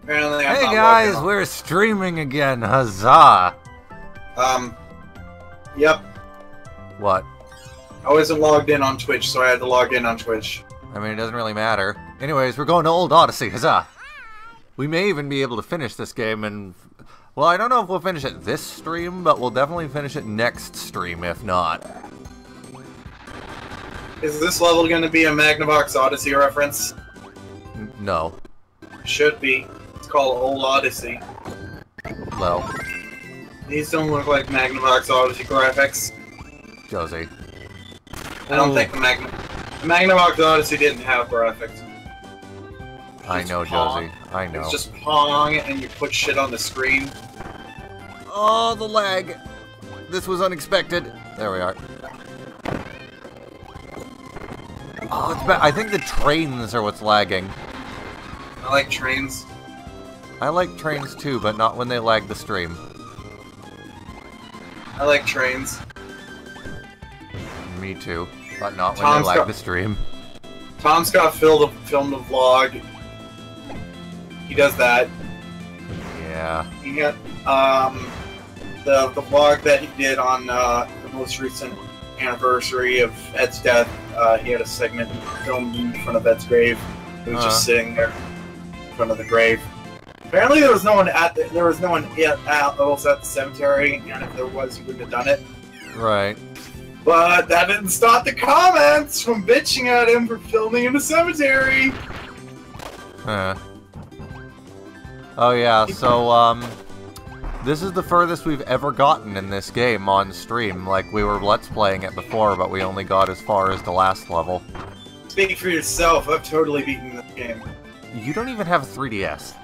Apparently I'm Hey not guys, logged in. we're streaming again, huzzah! Yep. What? I wasn't logged in on Twitch, so I had to log in on Twitch. I mean, it doesn't really matter. Anyways, we're going to Old Odyssey, huzzah! We may even be able to finish this game and... Well, I don't know if we'll finish it this stream, but we'll definitely finish it next stream, if not. Is this level going to be a Magnavox Odyssey reference? No. Should be. It's called Old Odyssey. Well. These don't look like Magnavox Odyssey graphics. Josie. I don't think the Magnavox Odyssey didn't have graphics. I know, Josie. I know. It's just Pong, and you put shit on the screen. Oh, the lag! This was unexpected. There we are. Oh, it's bad. I think the trains are what's lagging. I like trains. I like trains too, but not when they lag the stream. I like trains. Me too, but not when they lag the stream. Tom Scott filmed a vlog. He does that. Yeah. He got the vlog that he did on the most recent anniversary of Ed's death. He had a segment filmed in front of Ed's grave. He was just sitting there in front of the grave. Apparently, there was no one at the cemetery, and if there was, he wouldn't have done it. Right. But that didn't stop the comments from bitching at him for filming in the cemetery. Oh yeah, so this is the furthest we've ever gotten in this game on stream. Like, we were Let's Playing it before, but we only got as far as the last level. Speak for yourself, I've totally beaten this game. You don't even have a 3DS.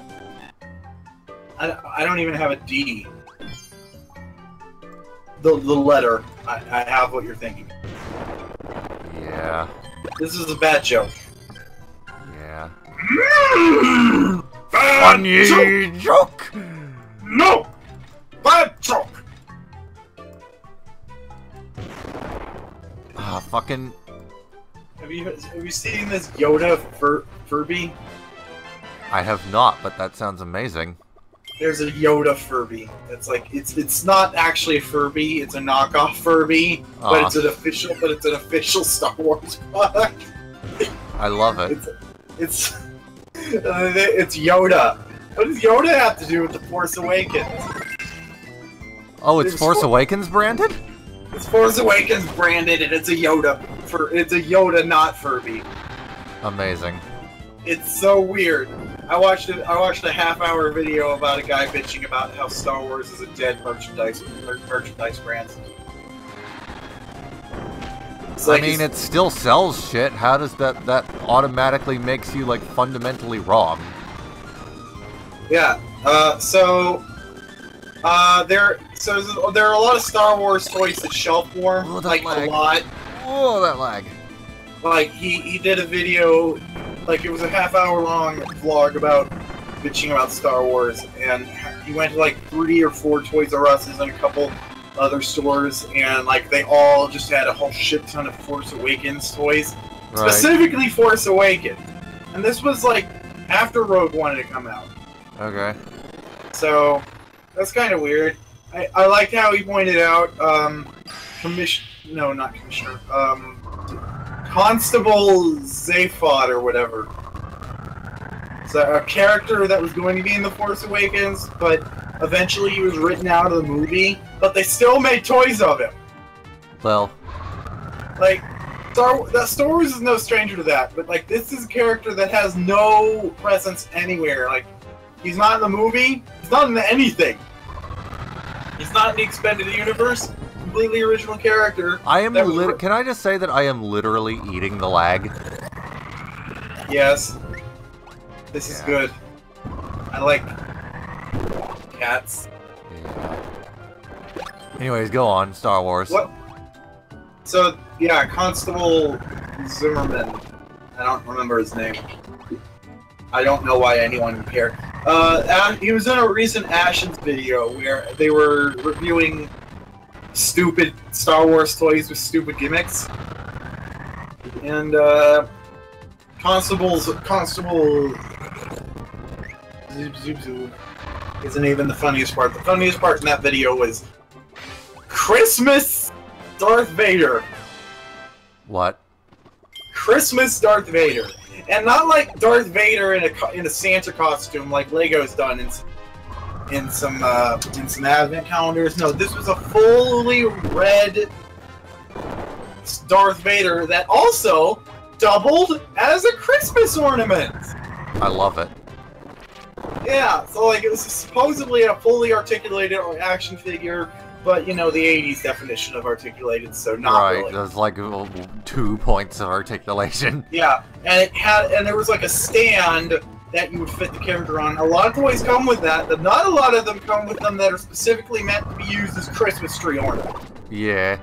I don't even have a D. The letter. I have what you're thinking. Yeah. This is a bad joke. Yeah. Funny joke! No! Bad joke! Ah, fucking... Have you seen this Yoda Furby? I have not, but that sounds amazing. There's a Yoda Furby. It's like it's not actually a Furby. It's a knockoff Furby, but it's an official Star Wars product. I love it. It's Yoda. What does Yoda have to do with the Force Awakens? Oh, it's Force Awakens branded? It's Force Awakens branded, and it's a Yoda. It's a Yoda, not Furby. Amazing. It's so weird. I watched a half-hour video about a guy bitching about how Star Wars is a dead merchandise brand. I mean, it still sells shit. How does that automatically makes you, like, fundamentally wrong? Yeah. There are a lot of Star Wars toys that shelf warm, like lag. A lot. Oh, that lag. Like he did a video, like it was a half-hour long vlog about bitching about Star Wars, and he went to like 3 or 4 Toys R Us's and a couple other stores, and like they all just had a whole shit ton of Force Awakens toys, specifically Force Awakens, and this was like after Rogue One had come out. Okay. So that's kind of weird. I liked how he pointed out Constable Zaphod or whatever. It's a character that was going to be in The Force Awakens, but eventually he was written out of the movie, but they still made toys of him. Well. Like, Star Wars is no stranger to that, but like this is a character that has no presence anywhere. Like, he's not in the movie, he's not in anything. He's not in the expanded universe. Completely original character. Can I just say that I am literally eating the lag? Yes. This is good. I like cats. Yeah. Anyways, go on, Star Wars. What? So, yeah, Constable Zimmerman. I don't remember his name. I don't know why anyone would care. He was in a recent Ashen's video where they were reviewing stupid Star Wars toys with stupid gimmicks. And, Constable zoop, zoop, zoop isn't even the funniest part. The funniest part in that video was Christmas Darth Vader. What? Christmas Darth Vader. And not like Darth Vader in a Santa costume like Lego's done in some advent calendars. No, this was a fully red Darth Vader that also doubled as a Christmas ornament. I love it. Yeah, so like it was supposedly a fully articulated action figure, but you know the '80s definition of articulated, so not right, really. there's like 2 points of articulation. Yeah, and there was like a stand that you would fit the character on. A lot of toys come with that, but not a lot of them come with them that are specifically meant to be used as Christmas tree ornament. Yeah.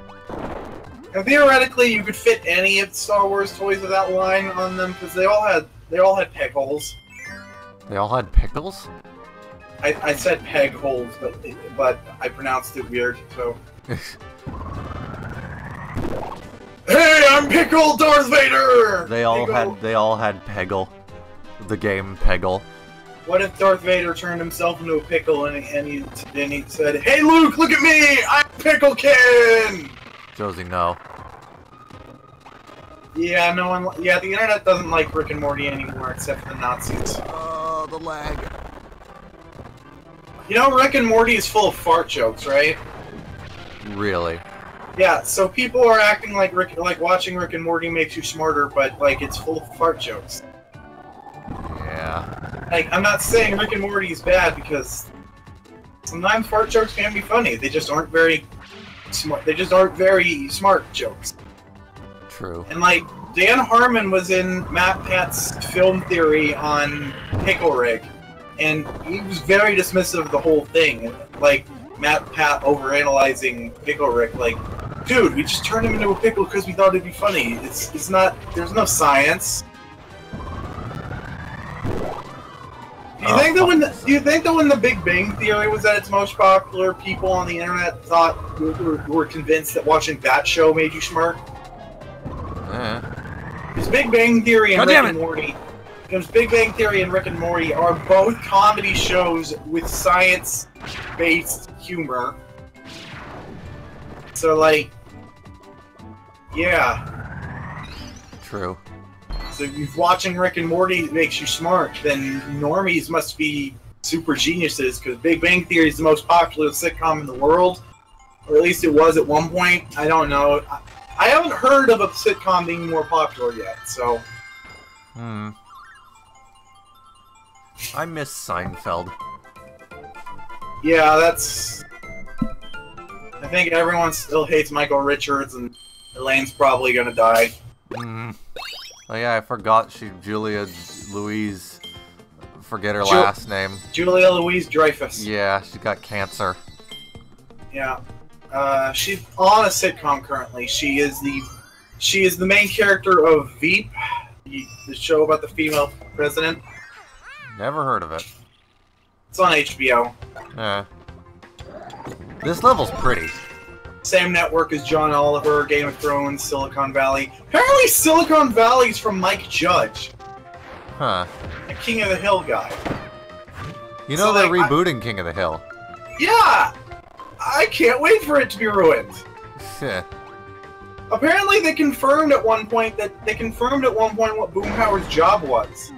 And theoretically, you could fit any of the Star Wars toys of that line on them because they all had peg holes. They all had pickles? I said peg holes, but I pronounced it weird. So. Hey, I'm Pickle Darth Vader. They all had Peggle. The game Peggle. What if Darth Vader turned himself into a pickle and he said, "Hey Luke, look at me! I'm Picklekin!" Josie, no. Yeah, no one. Yeah, the internet doesn't like Rick and Morty anymore, except for the Nazis. Oh, the lag. You know, Rick and Morty is full of fart jokes, right? Really? Yeah. So people are acting like watching Rick and Morty makes you smarter, but like it's full of fart jokes. Yeah. Like, I'm not saying Rick and Morty is bad because sometimes fart jokes can be funny. They just aren't very smart. They just aren't very smart jokes. True. And like Dan Harmon was in Matt Pat's film theory on Pickle Rick, and he was very dismissive of the whole thing. Like Matt Pat overanalyzing Pickle Rick, like, dude, we just turned him into a pickle because we thought it'd be funny. It's not. There's no science. Do you think that when the Big Bang Theory was at its most popular, people on the internet were convinced that watching that show made you smart? Because Big Bang Theory and Rick and Morty, because Big Bang Theory and Rick and Morty are both comedy shows with science-based humor. So like, yeah. True. So if watching Rick and Morty makes you smart, then normies must be super geniuses, because Big Bang Theory is the most popular sitcom in the world. Or at least it was at one point. I don't know. I haven't heard of a sitcom being more popular yet, so... I miss Seinfeld. Yeah, that's... I think everyone still hates Michael Richards, and Elaine's probably gonna die. Oh yeah, I forgot Julia Louise... Forget her last name. Julia Louise-Dreyfus. Yeah, she got cancer. Yeah. She's on a sitcom currently. She is the main character of Veep, the show about the female president. Never heard of it. It's on HBO. Yeah. This level's pretty. Same network as John Oliver, Game of Thrones, Silicon Valley. Apparently Silicon Valley's from Mike Judge. Huh. The King of the Hill guy. You know, so they're rebooting King of the Hill. Yeah! I can't wait for it to be ruined. Apparently they confirmed at one point what Boomhauer's job was.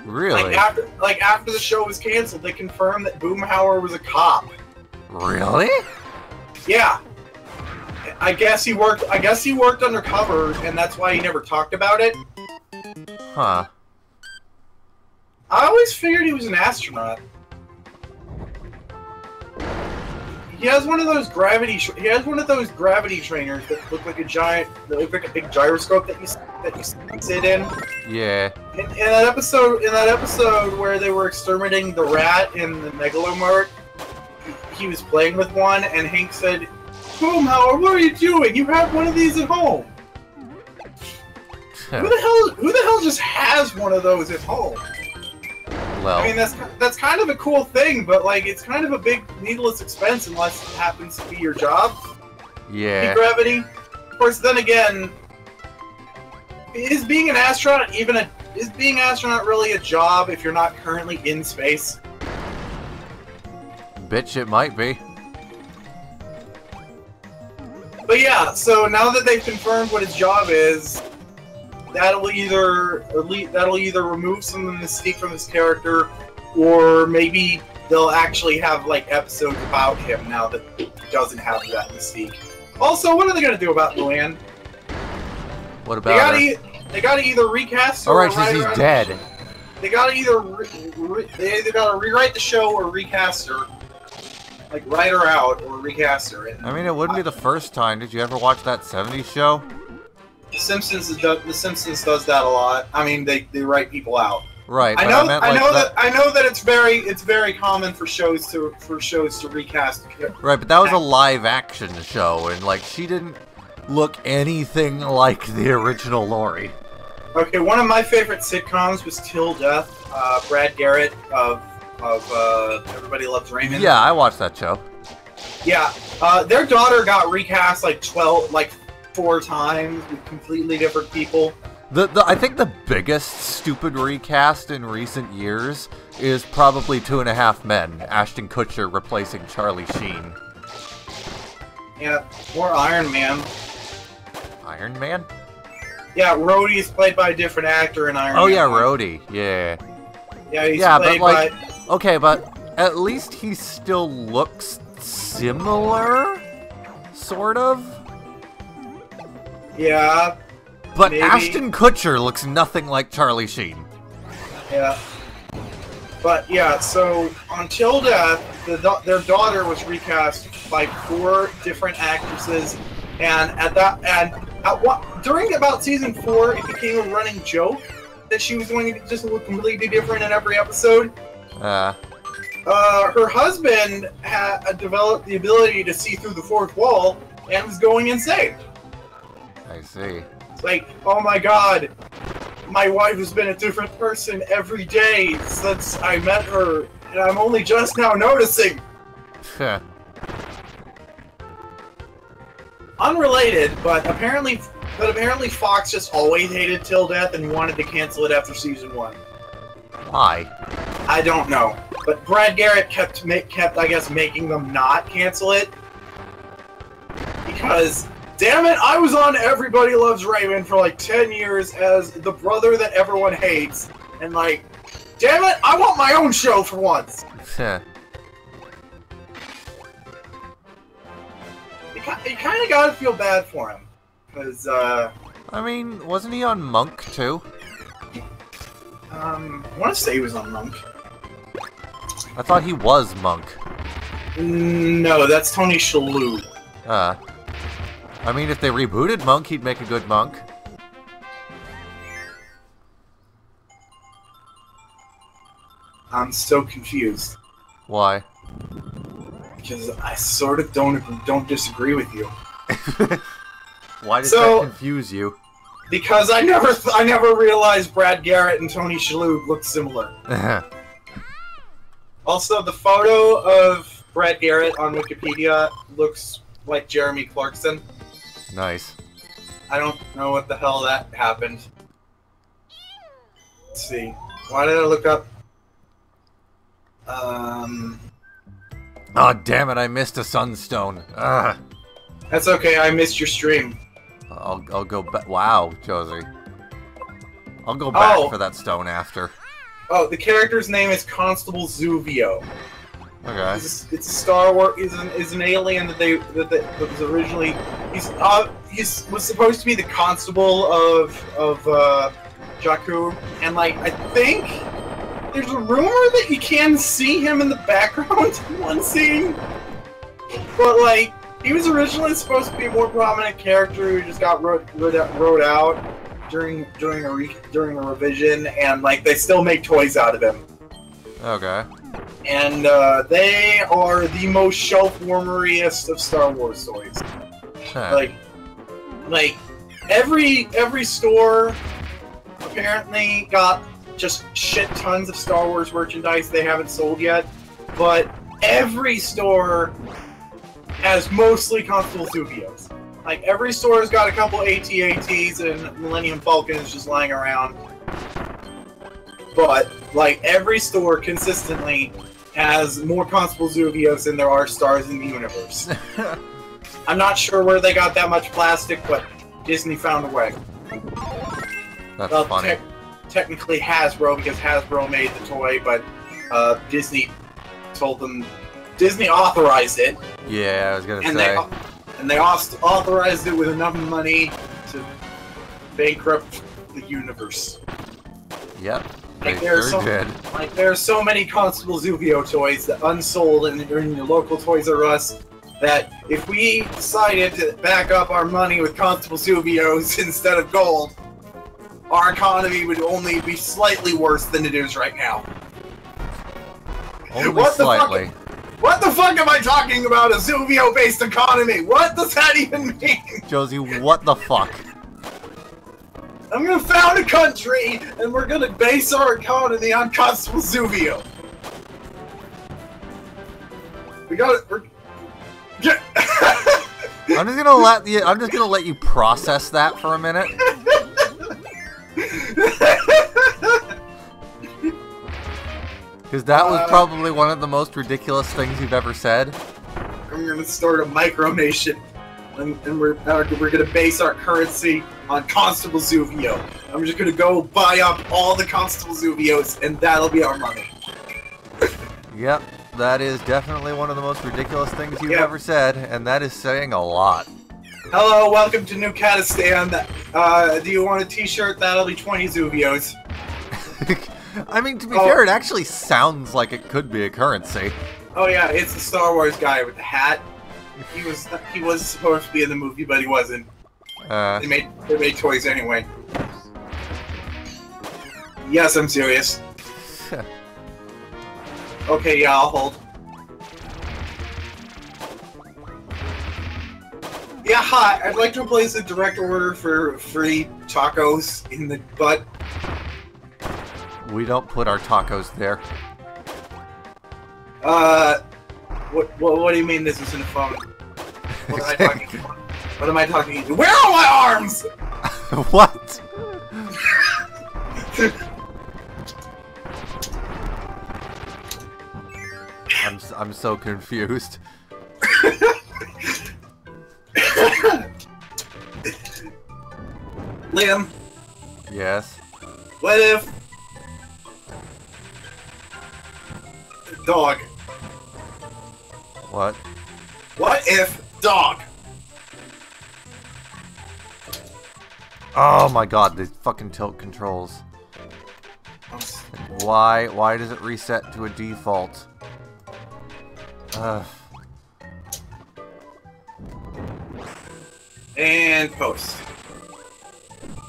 Really? Like after the show was canceled, they confirmed that Boomhauer was a cop. Really? Yeah. I guess he worked undercover, and that's why he never talked about it. Huh. I always figured he was an astronaut. He has one of those gravity trainers that look like a big gyroscope that you sit in. Yeah. In that episode where they were exterminating the rat in the Megalomart, he was playing with one, and Hank said, "Boomhauer, what are you doing? You have one of these at home." Who the hell just has one of those at home? Well, I mean, that's kind of a cool thing, but like it's kind of a big needless expense unless it happens to be your job. Yeah. Gravity. Of course, then again, is being an astronaut even is being an astronaut really a job if you're not currently in space? Bitch, it might be. But yeah, so now that they've confirmed what his job is, that'll either remove some of the mystique from his character, or maybe they'll actually have like episodes about him now that he doesn't have that mystique. Also, what are they gonna do about Luann? What about her? They gotta either recast her. Alright, she's dead. They gotta either rewrite the show or recast her. Like, write her out or recast her. And, I mean, it wouldn't be the first time. Did you ever watch that 70s show? The Simpsons does that a lot. I mean, they write people out. Right. I know that it's very common for shows to recast. Right, but that was a live action show, and like she didn't look anything like the original Lori. Okay, one of my favorite sitcoms was Till Death. Brad Garrett of Everybody Loves Raymond. Yeah, I watched that show. Yeah, their daughter got recast like 4 times with completely different people. I think the biggest stupid recast in recent years is probably 2.5 Men. Ashton Kutcher replacing Charlie Sheen. Yeah, or Iron Man. Iron Man? Yeah, Rhodey is played by a different actor in Iron Man. Oh yeah, Rhodey. Yeah. Yeah, he's but played like, by... okay, but at least he still looks similar, sort of. Yeah. But maybe. Ashton Kutcher looks nothing like Charlie Sheen. Yeah. But yeah, so Until Death, their daughter was recast by 4 different actresses, and during about season 4, it became a running joke that she was going to just look completely different in every episode. Her husband had developed the ability to see through the 4th wall and was going insane. I see. It's like, oh my god, my wife has been a different person every day since I met her, and I'm only just now noticing. Unrelated, but apparently Fox just always hated Till Death and wanted to cancel it after season 1. Why? I don't know, but Brad Garrett kept I guess making them not cancel it because, damn it, I was on Everybody Loves Raymond for like 10 years as the brother that everyone hates, and like, damn it, I want my own show for once. You kind of gotta feel bad for him, because, I mean, wasn't he on Monk, too? I want to say he was on Monk. I thought he was Monk. No, that's Tony Shalhoub. I mean, if they rebooted Monk, he'd make a good Monk. I'm so confused. Why? Because I sort of don't disagree with you. Why does that confuse you? Because I never realized Brad Garrett and Tony Shalhoub looked similar. Also, the photo of Brad Garrett on Wikipedia looks like Jeremy Clarkson. Nice. I don't know what the hell that happened. Let's see. Why did I look up? Oh, damn it, I missed a sunstone. Ugh. That's okay, I missed your stream. I'll go back. Wow, Josie. I'll go back for that stone after. Oh, the character's name is Constable Zuvio. Okay. It's a Star Wars. Is an alien that was originally. He was supposed to be the constable of Jakku, and like I think there's a rumor that you can see him in the background in one scene, but like he was originally supposed to be a more prominent character who just got wrote out during a revision, and like they still make toys out of him. Okay. And they are the most shelf-warmeriest of Star Wars toys. Huh. Like every store apparently got just shit tons of Star Wars merchandise they haven't sold yet, but every store has mostly Constable Zuvios. Like every store has got a couple AT-ATs and Millennium Falcons just lying around. but like every store consistently has more Constable Zuvios than there are stars in the universe. I'm not sure where they got that much plastic, but Disney found a way. That's funny. Technically Hasbro, because Hasbro made the toy, but Disney told them... Disney authorized it. Yeah, I was gonna say. And they authorized it with enough money to bankrupt the universe. Yep. Like there are so many Constable Zuvio toys that unsold in your local Toys R Us that if we decided to back up our money with Constable Zuvios instead of gold, our economy would only be slightly worse than it is right now. Only slightly. What the fuck am I talking about? A Zuvio-based economy? What does that even mean? Josie, what the fuck? I'm gonna found a country, and we're gonna base our economy on Constable Zuvio. We got it. I'm just gonna let you process that for a minute. Because that was probably one of the most ridiculous things you've ever said. I'm gonna start a micronation, and we're gonna base our currency on Constable Zuvio. I'm just gonna go buy up all the Constable Zuvios, and that'll be our money. Yep, that is definitely one of the most ridiculous things you've ever said, and that is saying a lot. Hello, welcome to New Catistan. Do you want a t-shirt? That'll be 20 Zuvios. I mean, to be fair, it actually sounds like it could be a currency. Oh yeah, it's the Star Wars guy with the hat. He was supposed to be in the movie, but he wasn't. They made toys anyway. Yes, I'm serious. Okay, yeah, I'll hold. Yeah, hi. I'd like to place a direct order for free tacos in the butt. We don't put our tacos there. What do you mean this isn't a phone? What am I talking about? What am I talking about? Where are my arms? What? I'm so confused. Liam. Yes. What if dog? What? What if dog? Oh my god, these fucking tilt controls. Why does it reset to a default? And post.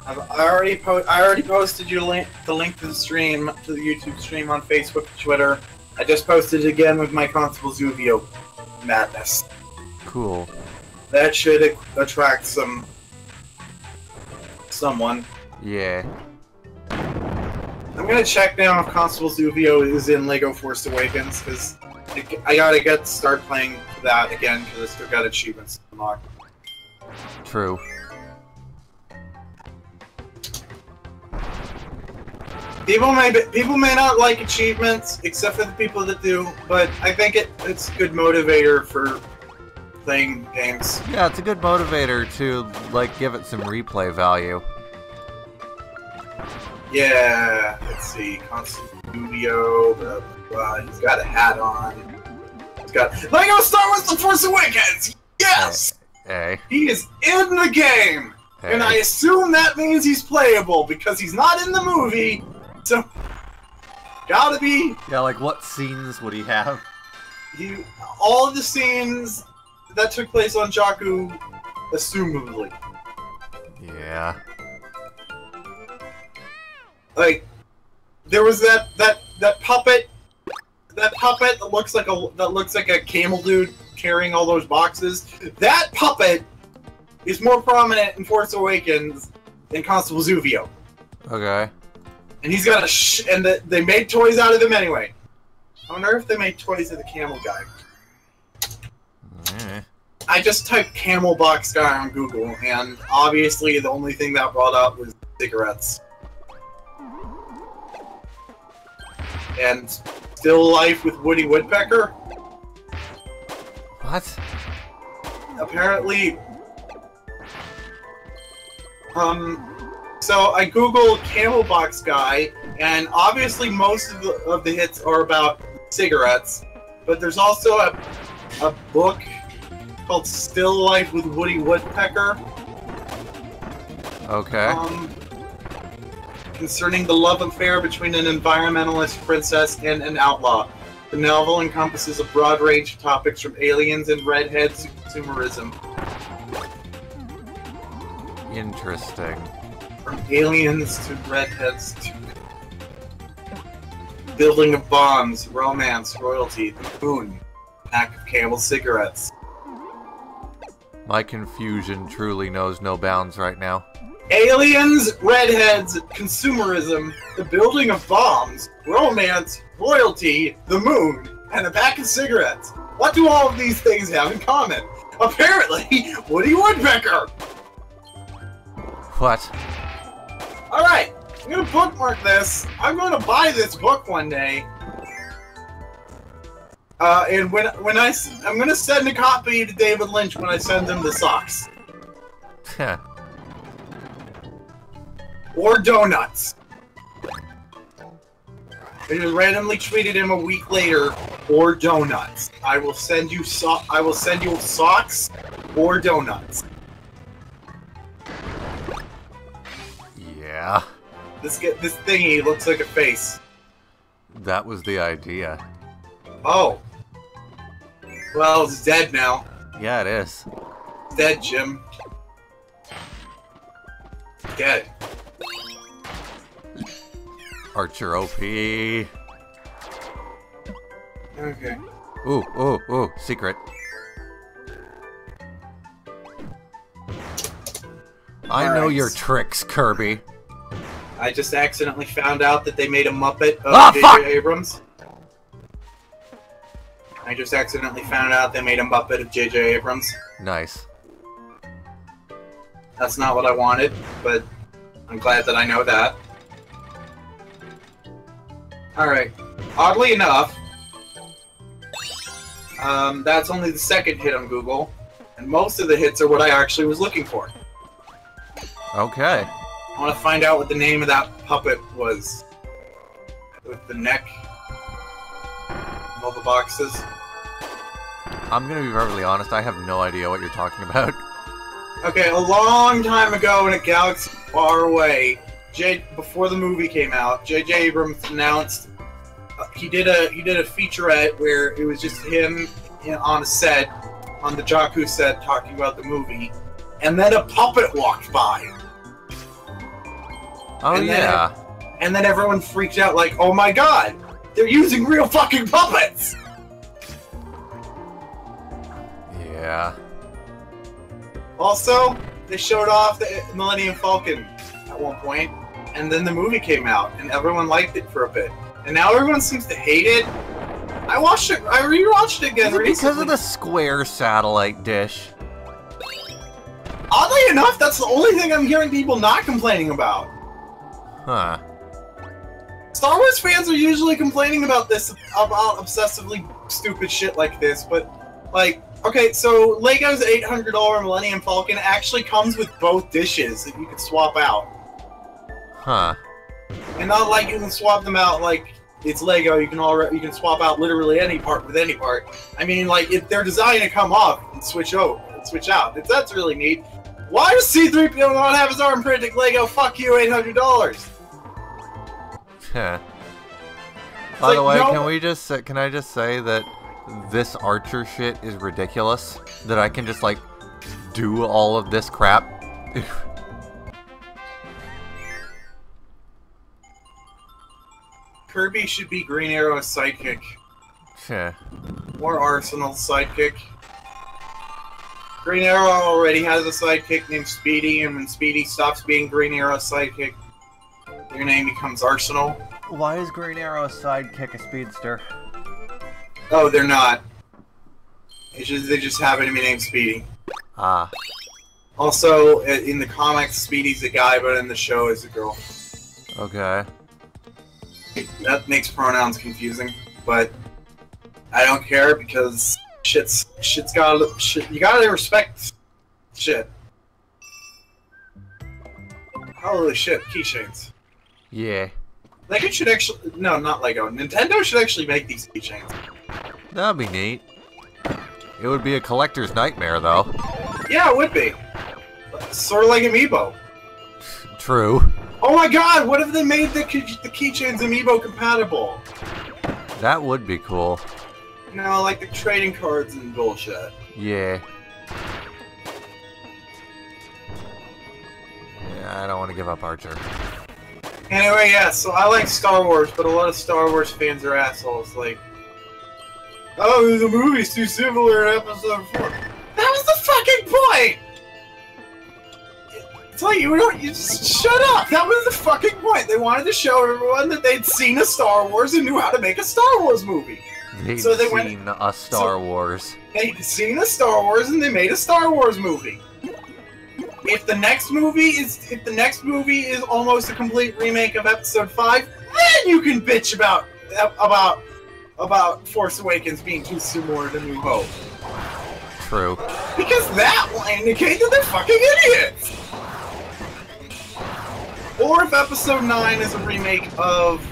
I already posted you the link to the stream, to the YouTube stream on Facebook and Twitter. I just posted it again with my Constable Zuvio madness. Cool. That should attract someone. Yeah. I'm gonna check now if Constable Zuvio is in LEGO Force Awakens, because I gotta start playing that again, because I still got achievements to unlock. True. People may not like achievements, except for the people that do, but I think it's a good motivator for playing games. Yeah, it's a good motivator to, like, give it some replay value. Yeah, let's see, Constant Studio, blah, blah, blah. He's got a hat on. He's got LEGO Star Wars The Force Awakens! Yes! Hey. He is in the game! Hey. And I assume that means he's playable, because he's not in the movie, so gotta be... Yeah, like what scenes would he have? All of the scenes that took place on Jakku, assumably. Yeah. Like, there was that puppet that looks like a camel dude carrying all those boxes. That puppet is more prominent in Force Awakens than Constable Zuvio. Okay. And he's got they made toys out of him anyway. I wonder if they made toys of the camel guy. I just typed camel box guy on Google, and obviously the only thing that brought up was cigarettes. and Still Life with Woody Woodpecker. What? Apparently, so I googled Camel Box Guy, and obviously most of the hits are about cigarettes, but there's also a book called Still Life with Woody Woodpecker. Okay. Concerning the love affair between an environmentalist princess and an outlaw. The novel encompasses a broad range of topics from aliens and redheads to consumerism. Interesting. From aliens to redheads to building of bombs, romance, royalty, the moon, pack of Camel cigarettes. My confusion truly knows no bounds right now. Aliens, redheads, consumerism, the building of bombs, romance, royalty, the moon, and a pack of cigarettes. What do all of these things have in common? Apparently, Woody Woodpecker! What? Alright, I'm gonna bookmark this. I'm gonna buy this book one day. And I'm gonna send a copy to David Lynch when I send him the socks. Heh. Or donuts. I just randomly tweeted him a week later, or donuts. I will send you socks or donuts. Yeah. This thingy looks like a face. That was the idea. Oh. Well, it's dead now. Yeah, it is. It's dead, Jim. Dead. Archer OP. Okay. Ooh, ooh, ooh, secret. I know your tricks, Kirby. I just accidentally found out that they made a Muppet of Ah, J.J. fuck! Abrams. I just accidentally found out they made a Muppet of J.J. Abrams. Nice. That's not what I wanted, but I'm glad that I know that. Alright. Oddly enough, that's only the second hit on Google, and most of the hits are what I actually was looking for. Okay. I want to find out what the name of that puppet was. With the neck. And all the boxes. I'm gonna be perfectly honest, I have no idea what you're talking about. Okay, a long time ago in a galaxy far away, before the movie came out, J.J. Abrams announced he did a featurette where it was just him on a set, on the Jakku set, talking about the movie, and then a puppet walked by. Oh, yeah. And then everyone freaked out like, oh my god, they're using real fucking puppets! Yeah. Also, they showed off the Millennium Falcon at one point, and then the movie came out, and everyone liked it for a bit. And now everyone seems to hate it. I rewatched it again recently. Because of the square satellite dish. Oddly enough, that's the only thing I'm hearing people not complaining about. Huh. Star Wars fans are usually complaining about about obsessively stupid shit like this, but, like, okay, so Lego's $800 Millennium Falcon actually comes with both dishes that you can swap out. Huh. And not like you can swap them out like it's Lego, you can swap out literally any part with any part. I mean, like, if they're designed to come off and switch out. That's really neat. Why does C-3PO not have his arm printed Lego? Fuck you, $800! Heh. By the way, no... can I just say that this Archer shit is ridiculous? That I can just, like, do all of this crap? Kirby should be Green Arrow's sidekick. Heh. Or Arsenal's sidekick. Green Arrow already has a sidekick named Speedy, and when Speedy stops being Green Arrow's sidekick, their name becomes Arsenal. Why is Green Arrow's sidekick a speedster? Oh, they're not. They just happen to be named Speedy. Ah. Also, in the comics, Speedy's a guy, but in the show is a girl. Okay. That makes pronouns confusing, but I don't care because shit's gotta you gotta respect shit. Holy shit, keychains. Yeah. Lego should actually no, not Lego. Nintendo should actually make these keychains. That'd be neat. It would be a collector's nightmare, though. Yeah, it would be. Sort of like Amiibo. True. Oh my god, what if they made the keychains Amiibo compatible? That would be cool. You know, like the trading cards and bullshit. Yeah. Yeah, I don't want to give up Archer. Anyway, yeah, so I like Star Wars, but a lot of Star Wars fans are assholes. Like, oh, the movie's too similar in Episode 4. That was the fucking point! It's like, you just shut up! That was the fucking point! They wanted to show everyone that they'd seen a Star Wars and knew how to make a Star Wars movie. They'd seen a Star Wars. They'd seen a Star Wars and they made a Star Wars movie. If the next movie is almost a complete remake of Episode 5, then you can bitch about Force Awakens being too similar to New Hope. True. Because that will indicate that they're fucking idiots! Or if Episode 9 is a remake of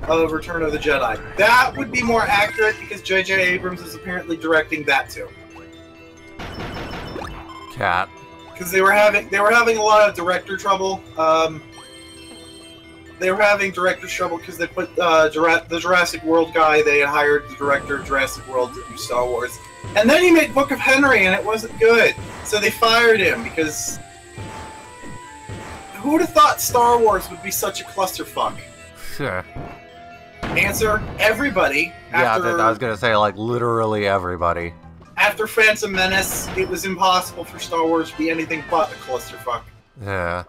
Return of the Jedi. That would be more accurate because J.J. Abrams is apparently directing that too. Cat. Because they were having a lot of director trouble. They were having director trouble because they put the Jurassic World guy. They had hired the director of Jurassic World to do Star Wars, and then he made Book of Henry, and it wasn't good. So they fired him because who would have thought Star Wars would be such a clusterfuck? Sure. Answer: everybody. Yeah, I was gonna say like literally everybody. After Phantom Menace, it was impossible for Star Wars to be anything but a clusterfuck. Yeah.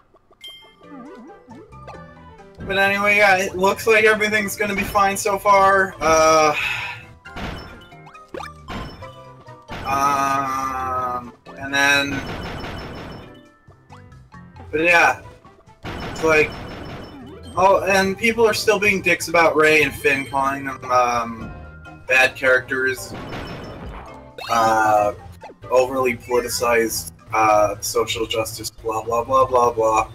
But anyway, yeah, it looks like everything's gonna be fine so far. And then... But yeah, it's like... Oh, and people are still being dicks about Rey and Finn, calling them, bad characters. Overly politicized, social justice, blah blah blah blah blah.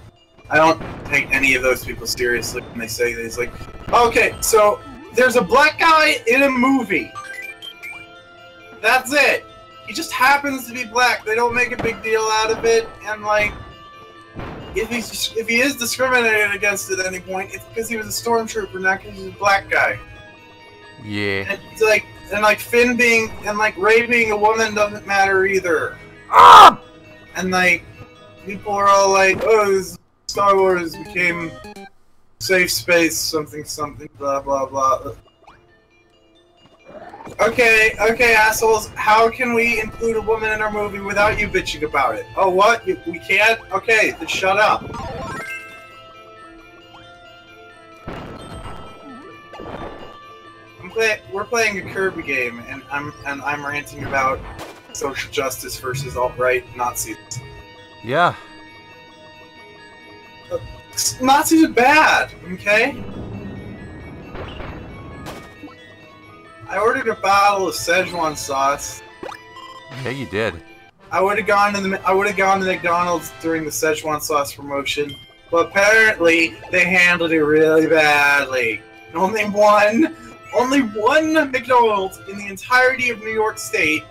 I don't take any of those people seriously when they say this. Like, okay, so there's a black guy in a movie. That's it. He just happens to be black. They don't make a big deal out of it, and like, if he is discriminated against at any point, it's because he was a stormtrooper, not because he's a black guy. Yeah. And it's like. And like Finn being, and like Rey being a woman doesn't matter either. Ah! And like, people are all like, oh, Star Wars became safe space, something, something, blah, blah, blah. Okay, assholes, how can we include a woman in our movie without you bitching about it? Oh, what? We can't? Okay, then shut up. We're playing a Kirby game, and I'm ranting about social justice versus alt-right Nazis. Yeah. Nazis are bad, okay? I ordered a bottle of Szechuan sauce. Yeah, you did. I would have gone to McDonald's during the Szechuan sauce promotion, but apparently they handled it really badly. Only one McDonald's in the entirety of New York State,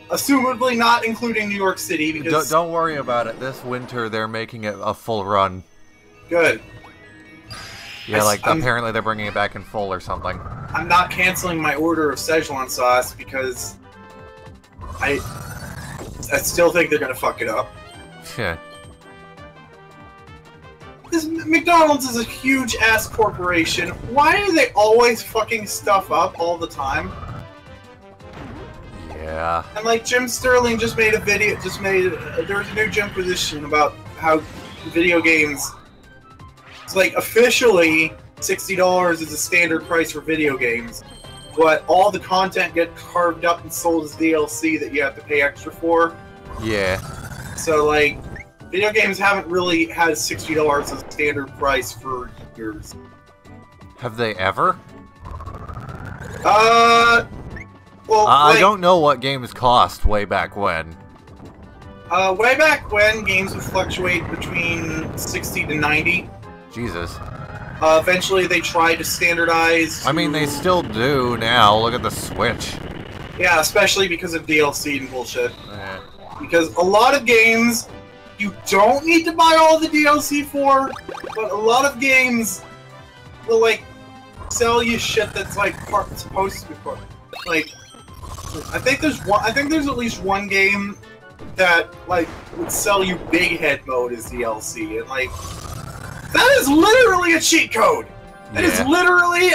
assumably not including New York City, because... Don't worry about it. This winter, they're making it a full run. Good. Yeah, apparently they're bringing it back in full or something. I'm not canceling my order of Szechuan sauce, because I still think they're gonna fuck it up. Yeah. This McDonald's is a huge-ass corporation. Why do they always fucking stuff up all the time? Yeah. And like Jim Sterling just made a video, there was a new Jim position about how video games, it's like officially $60 is a standard price for video games, but all the content gets carved up and sold as DLC that you have to pay extra for. Yeah. So like, video games haven't really had $60 as a standard price for years. Have they ever? Well, I don't know what games cost way back when. Way back when, games would fluctuate between 60 to 90. Jesus. Eventually, they tried to standardize. I mean, they still do now. Look at the Switch. Yeah, especially because of DLC and bullshit. Eh. Because a lot of games, you don't need to buy all the DLC for, but a lot of games will, like, sell you shit that's, like, supposed to be part. Like, I think there's at least one game that, like, would sell you Big Head mode as DLC, and, like, that is literally a cheat code. That is literally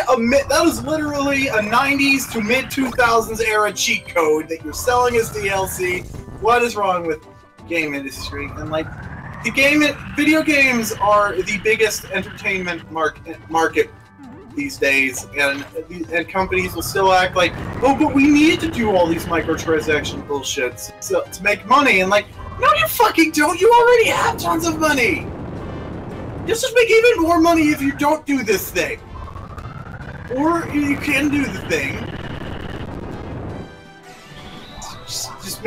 a 90s to mid 2000s era cheat code that you're selling as DLC. What is wrong with game industry? And like, video games are the biggest entertainment market these days, and companies will still act like, oh, but we need to do all these microtransaction bullshits to make money. And like, no, you fucking don't. You already have tons of money. You'll just make even more money if you don't do this thing. Or you can do the thing. Just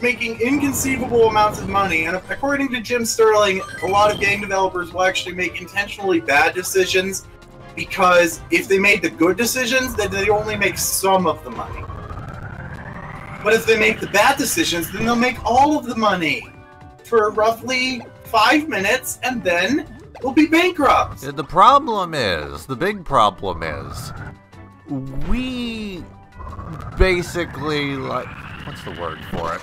making inconceivable amounts of money. And according to Jim Sterling, a lot of game developers will actually make intentionally bad decisions, because if they made the good decisions, then they only make some of the money. But if they make the bad decisions, then they'll make all of the money for roughly 5 minutes, and then we'll be bankrupt. The problem is, the big problem is, we basically, like, what's the word for it?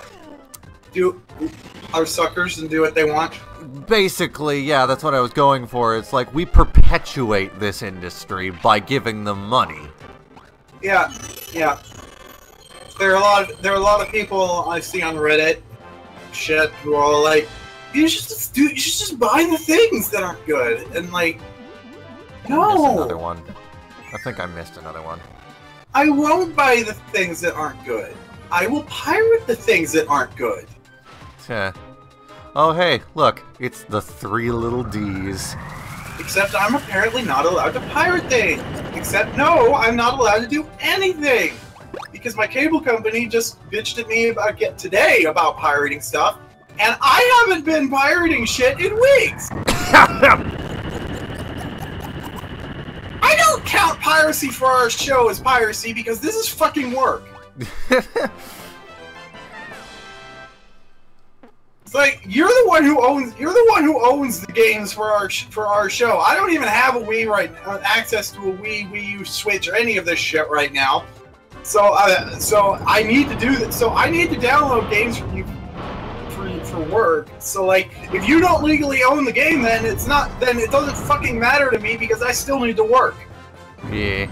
Are suckers and do what they want? Basically, yeah, that's what I was going for. It's like we perpetuate this industry by giving them money. Yeah, yeah. There are a lot of people I see on Reddit, shit, who are all like, you should just buy the things that aren't good, and like, no. I missed another one. I think I missed another one. I won't buy the things that aren't good. I will pirate the things that aren't good. Heh. Oh hey, look, it's the 3 little D's. Except I'm apparently not allowed to pirate things. Except no, I'm not allowed to do anything. Because my cable company just bitched at me today about pirating stuff. And I haven't been pirating shit in weeks! I don't count piracy for our show as piracy because this is fucking work. It's like, you're the one who owns the games for our show. I don't even have a Wii access to a Wii U, Switch, or any of this shit right now. So I need to do this. So I need to download games from you for work. So like, if you don't legally own the game, then it doesn't fucking matter to me because I still need to work. Yeah.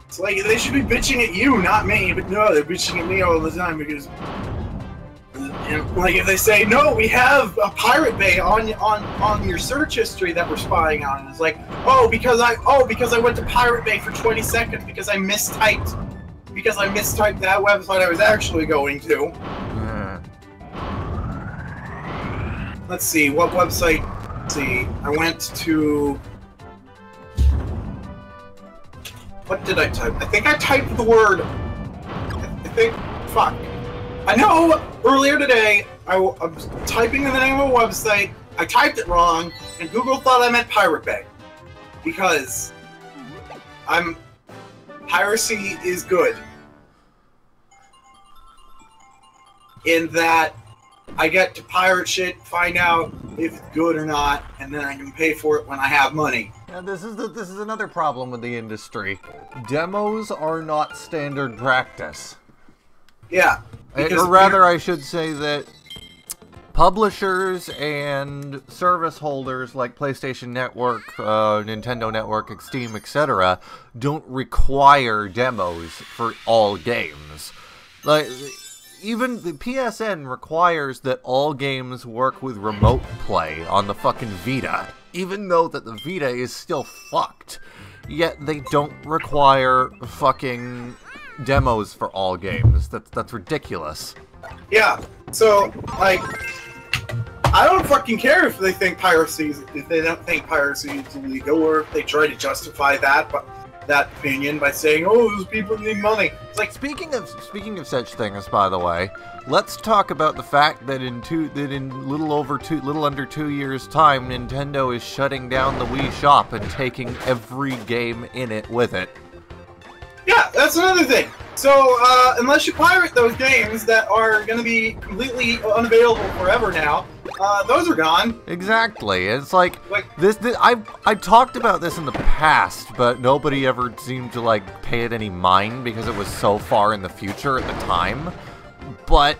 It's like, they should be bitching at you, not me. But no, they're bitching at me all the time because, like, if they say, no, we have a Pirate Bay on your search history that we're spying on, and it's like, because I went to Pirate Bay for 20 seconds because I mistyped that website I was actually going to. Let's see, what website? Let's see, I went to... What did I type? I think I typed the word... Fuck. I know, earlier today, I was typing in the name of a website, I typed it wrong, and Google thought I meant Pirate Bay. Because... Piracy is good. In that... I get to pirate shit, find out if it's good or not, and then I can pay for it when I have money. And this is another problem with the industry. Demos are not standard practice. Yeah. Or rather, I should say that publishers and service holders like PlayStation Network, Nintendo Network, Steam, etc. don't require demos for all games. Like... Even the PSN requires that all games work with remote play on the fucking Vita, even though that the Vita is still fucked. Yet they don't require fucking demos for all games. That's ridiculous. Yeah. So like, I don't fucking care if they think if they don't think piracy is illegal, or if they try to justify that opinion by saying, "Oh, those people need money." It's like, speaking of such things, by the way, let's talk about the fact that in little under 2 years' time, Nintendo is shutting down the Wii Shop and taking every game in it with it. Yeah, that's another thing. So, unless you pirate those games that are going to be completely unavailable forever now, those are gone. Exactly. It's like this. I've talked about this in the past, but nobody ever seemed to pay it any mind because it was so far in the future at the time. But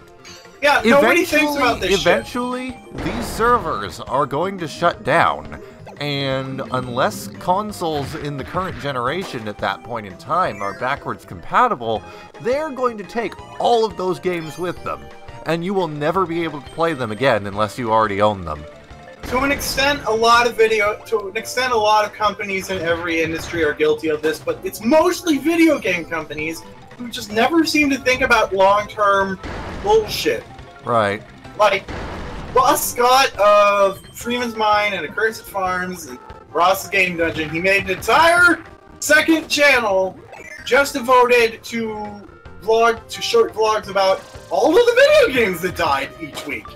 yeah, nobody thinks about this eventually, these servers are going to shut down. And unless consoles in the current generation at that point in time are backwards compatible, they're going to take all of those games with them. And you will never be able to play them again unless you already own them. To an extent, a lot of companies in every industry are guilty of this, but it's mostly video game companies who just never seem to think about long-term bullshit. Right. Like, Boss Scott of Freeman's Mine and Accursed Farms and Ross's Game Dungeon, he made an entire second channel just devoted to short vlogs about all of the video games that died each week.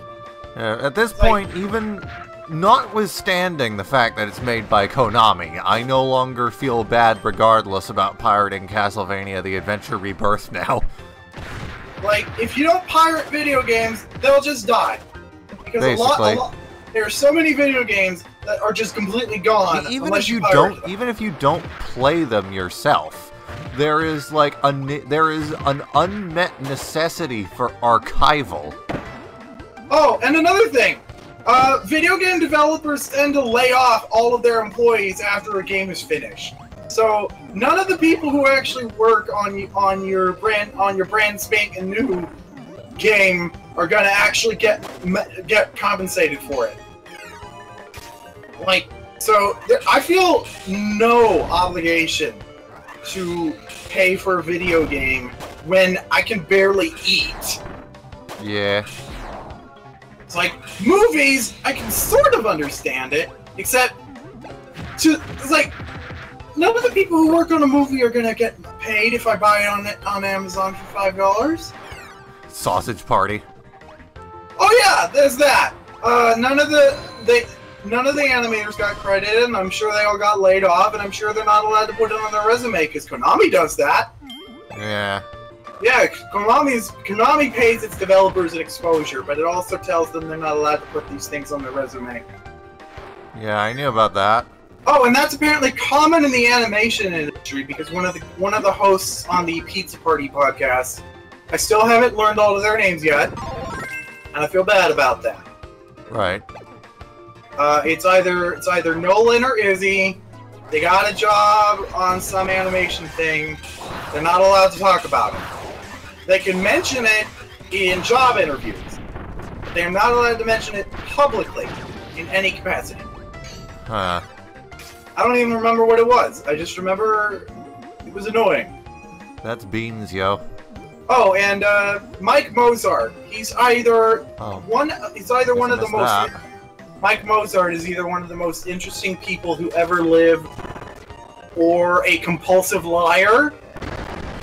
Yeah, at this point, even notwithstanding the fact that it's made by Konami, I no longer feel bad regardless about pirating Castlevania The Adventure Rebirth now. Like, if you don't pirate video games, they'll just die. Because there are so many video games that are just completely gone. Even if you don't play them yourself, there is an unmet necessity for archival. Oh, and another thing, video game developers tend to lay off all of their employees after a game is finished. So none of the people who actually work on your brand spanking new game are going to actually get compensated for it. I feel no obligation to pay for a video game when I can barely eat. Yeah. It's like, movies, I can sort of understand it, except it's like, none of the people who work on a movie are going to get paid if I buy it on Amazon for $5. Sausage Party. Oh yeah, there's that. None of the animators got credited, and I'm sure they all got laid off, and I'm sure they're not allowed to put it on their resume because Konami does that. Yeah. Yeah, Konami pays its developers an exposure, but it also tells them they're not allowed to put these things on their resume. Yeah, I knew about that. Oh, and that's apparently common in the animation industry because one of the hosts on the Pizza Party podcast, I still haven't learned all of their names yet, and I feel bad about that. Right. It's either Nolan or Izzy. They got a job on some animation thing. They're not allowed to talk about it. They can mention it in job interviews. They're not allowed to mention it publicly in any capacity. Huh. I don't even remember what it was. I just remember it was annoying. That's beans, yo. Oh, and Mike Mozart. Mike Mozart is either one of the most interesting people who ever lived, or a compulsive liar.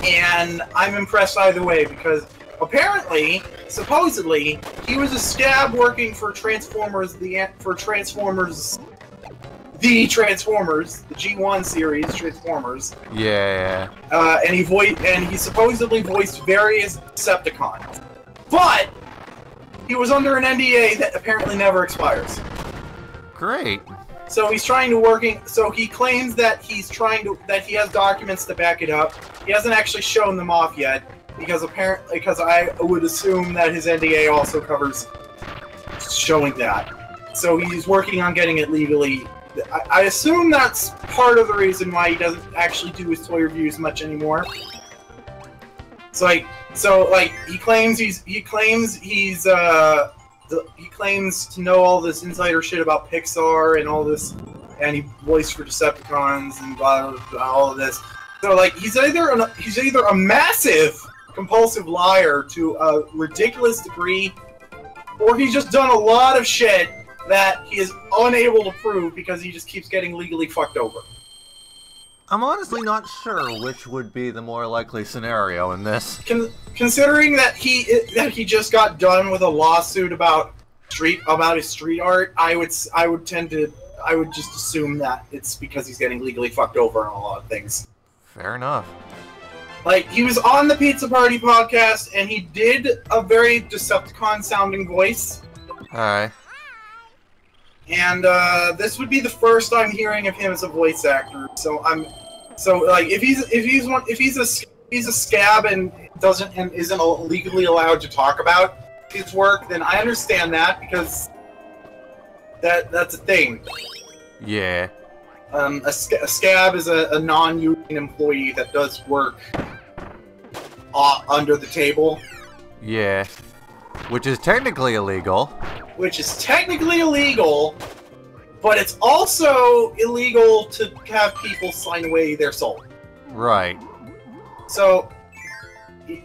And I'm impressed either way because apparently, supposedly, he was a scab working for Transformers, the G1 series Transformers. Yeah. And he supposedly voiced various Decepticons, but he was under an NDA that apparently never expires. Great. So he's So he claims that he has documents to back it up. He hasn't actually shown them off yet because I would assume that his NDA also covers showing that. So he's working on getting it legally. I assume that's part of the reason why he doesn't actually do his toy reviews much anymore. He claims to know all this insider shit about Pixar and all this, and he voiced for Decepticons and blah, blah, blah, all of this. So he's either a massive compulsive liar to a ridiculous degree, or he's just done a lot of shit that he is unable to prove because he just keeps getting legally fucked over. I'm honestly not sure which would be the more likely scenario in this. Considering that he just got done with a lawsuit about his street art, I would just assume that it's because he's getting legally fucked over on a lot of things. Fair enough. Like, he was on the Pizza Party podcast, and he did a very Decepticon-sounding voice. Alright. And this would be the first I'm hearing of him as a voice actor. So like, if he's a scab and isn't legally allowed to talk about his work, then I understand that, because that's a thing. Yeah. A scab is a non-union employee that does work under the table. Yeah. Which is technically illegal. Which is technically illegal, but it's also illegal to have people sign away their soul. Right. So,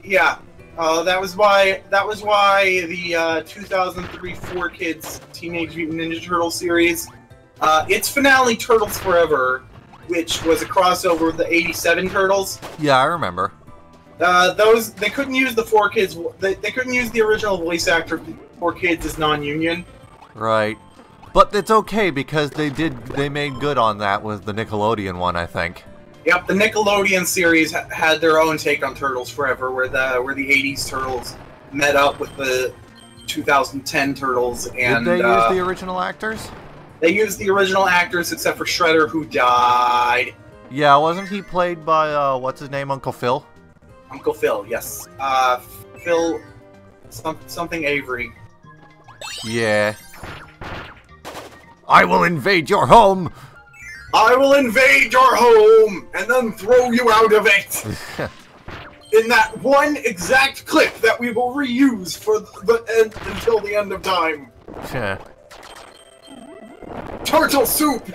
yeah. That was why the 2003 Four Kids Teenage Mutant Ninja Turtle series, its finale, Turtles Forever, which was a crossover with the '87 Turtles. Yeah, I remember. They couldn't use the Four Kids. They couldn't use the original voice actor for Four Kids as non-union. Right. But it's okay because they made good on that with the Nickelodeon one, I think. Yep, the Nickelodeon series had their own take on Turtles Forever, where the '80s Turtles met up with the 2010 Turtles, and did they use the original actors? They used the original actors except for Shredder, who died. Yeah, wasn't he played by what's his name, Uncle Phil? Uncle Phil, yes. Phil something Avery. Yeah. I will invade your home! I will invade your home and then throw you out of it! In that one exact clip that we will reuse for the end until the end of time. Yeah. Turtle soup!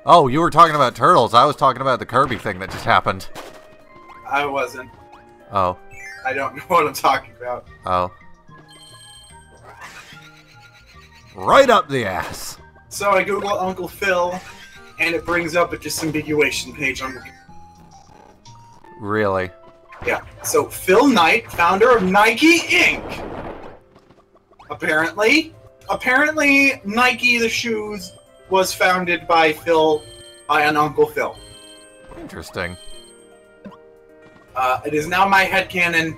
Oh, you were talking about turtles. I was talking about the Kirby thing that just happened. I wasn't. Oh. I don't know what I'm talking about. Oh. Right up the ass. So I Google Uncle Phil, and it brings up a disambiguation page on Wikipedia. Really? Yeah. So Phil Knight, founder of Nike Inc. Apparently Nike the shoes was founded by an Uncle Phil. Interesting. It is now my headcanon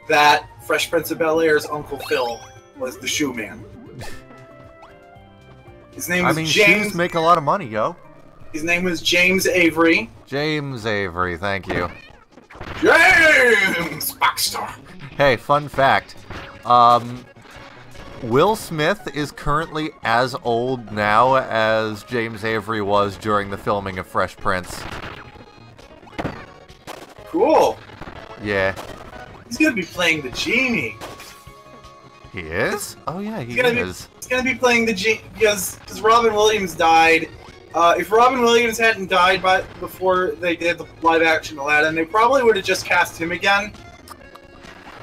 that Fresh Prince of Bel-Air's Uncle Phil was the shoe man. His name was James. Shoes make a lot of money, yo. His name was James Avery. James Avery, thank you. James Baxter. Hey, fun fact. Will Smith is currently as old now as James Avery was during the filming of Fresh Prince. Cool. Yeah. He's gonna be playing the genie. He is? Oh yeah, he is. He's gonna be playing the genie because Robin Williams died. If Robin Williams hadn't died before they did the live-action Aladdin, they probably would have just cast him again.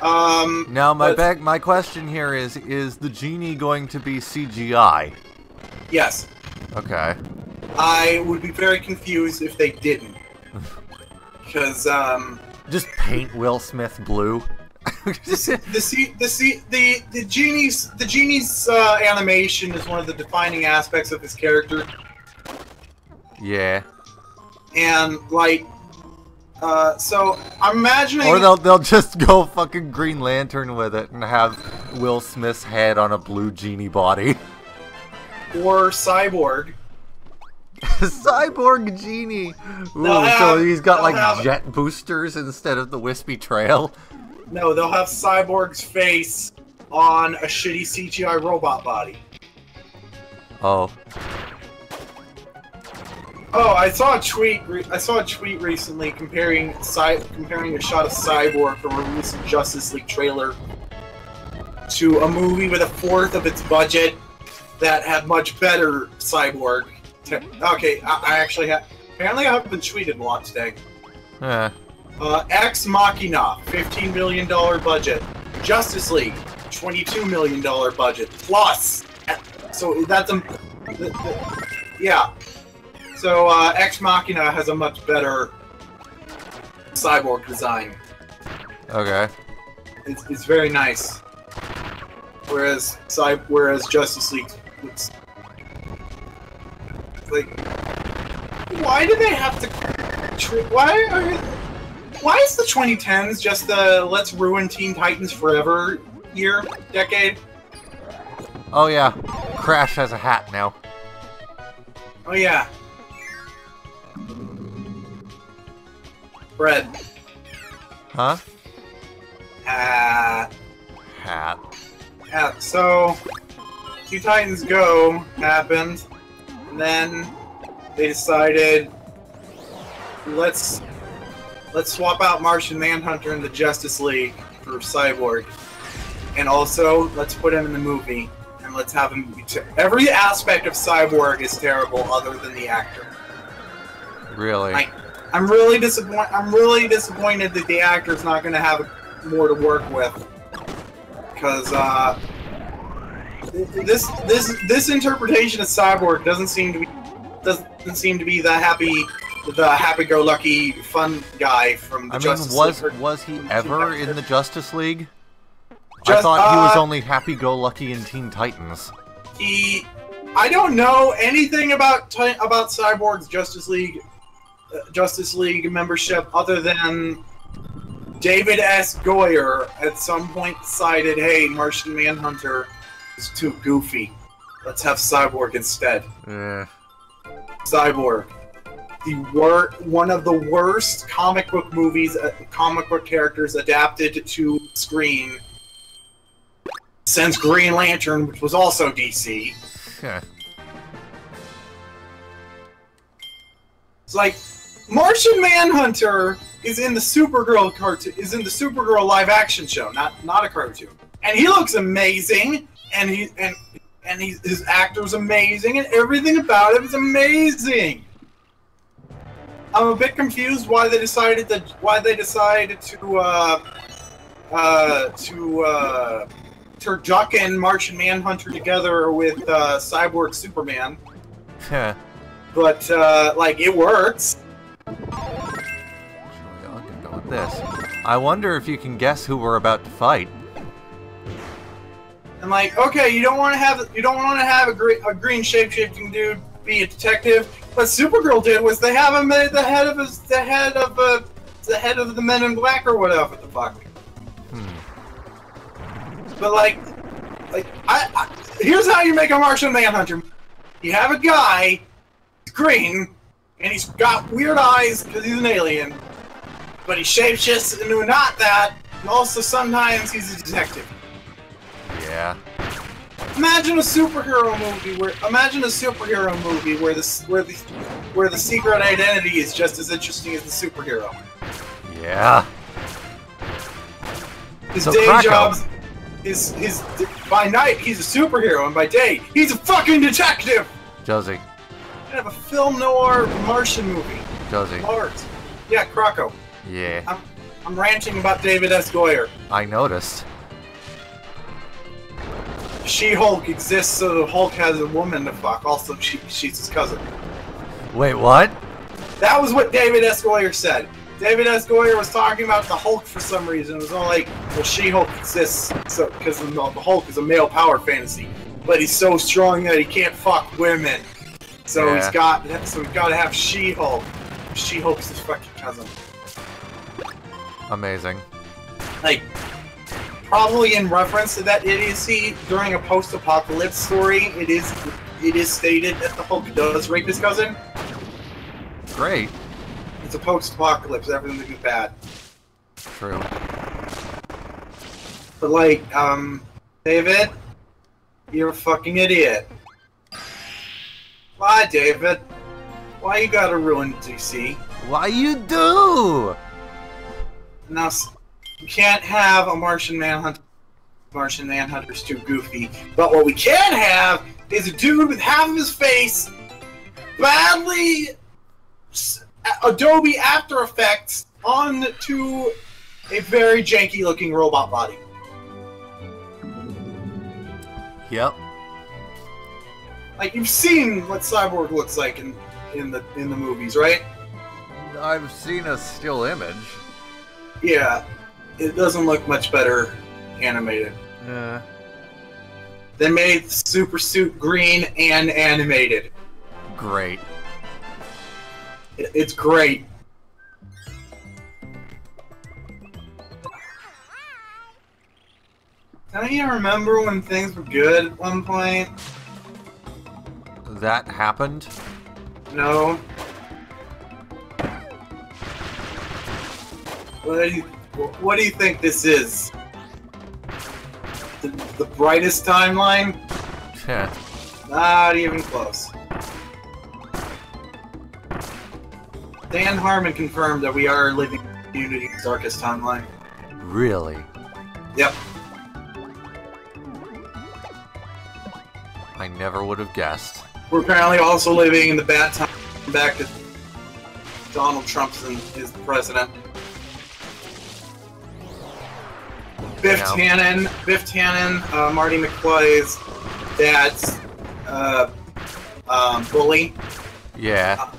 Now my question here is the genie going to be CGI? Yes. Okay. I would be very confused if they didn't. Because, just paint Will Smith blue. the genie's animation is one of the defining aspects of his character. Yeah. And, like, so I'm imagining... Or they'll just go fucking Green Lantern with it and have Will Smith's head on a blue genie body. Or Cyborg. Cyborg genie! Ooh, so he's got like jet boosters instead of the wispy trail? No, they'll have Cyborg's face on a shitty CGI robot body. Oh. Oh, I saw a tweet recently comparing a shot of Cyborg from a recent Justice League trailer to a movie with a fourth of its budget that had much better Cyborg. Okay, I actually have. Apparently, I haven't been tweeted a lot today. Ex Machina, $15 million budget. Justice League, $22 million budget plus. So that's a yeah. So Ex Machina has a much better cyborg design. Okay. It's very nice. Whereas Justice League looks like. Why do they have to? Why is the 2010s just the let's ruin Teen Titans forever decade? Oh yeah, Crash has a hat now. Oh yeah. Bread. Huh? Hat. So, Teen Titans Go happened, and then they decided let's swap out Martian Manhunter in the Justice League for Cyborg, and also let's put him in the movie, and let's have him. Every aspect of Cyborg is terrible, other than the actor. Really? I'm really disappointed. I'm really disappointed that the actor's not going to have more to work with, because this interpretation of Cyborg doesn't seem to be the happy-go-lucky fun guy from the Justice League. Was he ever in the Justice League? I thought he was only happy-go-lucky in Teen Titans. I don't know anything about Cyborg's Justice League membership other than David S. Goyer at some point decided, hey, Martian Manhunter is too goofy. Let's have Cyborg instead. Yeah. Cyborg. One of the worst comic book characters adapted to screen since Green Lantern, which was also DC. Yeah. It's like Martian Manhunter is in the Supergirl cartoon, is in the Supergirl live-action show, not a cartoon, and he looks amazing, and his actor's amazing, and everything about him is amazing. I'm a bit confused why they decided to turducken Martian Manhunter together with Cyborg Superman. But like it works. I'll go with this. I wonder if you can guess who we're about to fight. And like, okay, you don't want to have a green shape-shifting dude be a detective. What Supergirl did was they have him the head of the Men in Black or whatever the fuck. But like here's how you make a Martian Manhunter. You have a guy, green, and he's got weird eyes because he's an alien. But he shapeshifts into not that, and also sometimes he's a detective. Yeah. Imagine a superhero movie where the secret identity is just as interesting as the superhero. Yeah. His day jobs, by night he's a superhero, and by day he's a fucking detective. Josie. I have a film noir Martian movie. Josie. Art. Yeah, Krakow. Yeah. I'm ranting about David S. Goyer. I noticed. She-Hulk exists so the Hulk has a woman to fuck. Also, she's his cousin. Wait, what? That was what David S. Goyer said. David S. Goyer was talking about the Hulk for some reason. It was all like, well, She-Hulk exists so because the Hulk is a male power fantasy, but he's so strong that he can't fuck women. So yeah. he's got to have She-Hulk. She-Hulk's his fucking cousin. Amazing. Like, probably in reference to that idiocy during a post-apocalypse story, it is stated that the Hulk does rape his cousin. Great. It's a post-apocalypse. Everything will be bad. True. But like, David, you're a fucking idiot. Why, David? Why you gotta ruin DC? Why you do? Now, you can't have a Martian Manhunter. Martian Manhunter's too goofy. But what we can have is a dude with half of his face badly Adobe After Effects onto a very janky-looking robot body. Yep. Like, you've seen what Cyborg looks like in the movies, right? I've seen a still image. Yeah, it doesn't look much better animated. Yeah. They made Super Suit green and animated. Great. It's great. Don't you remember when things were good at one point? That happened? No. What do you think this is? The brightest timeline? Yeah. Not even close. Dan Harmon confirmed that we are living in Unity's darkest timeline. Really? Yep. I never would have guessed. We're apparently also living in the bad time back to Donald Trump is the president. Biff Tannen, Marty McFly's dad's bully. Yeah.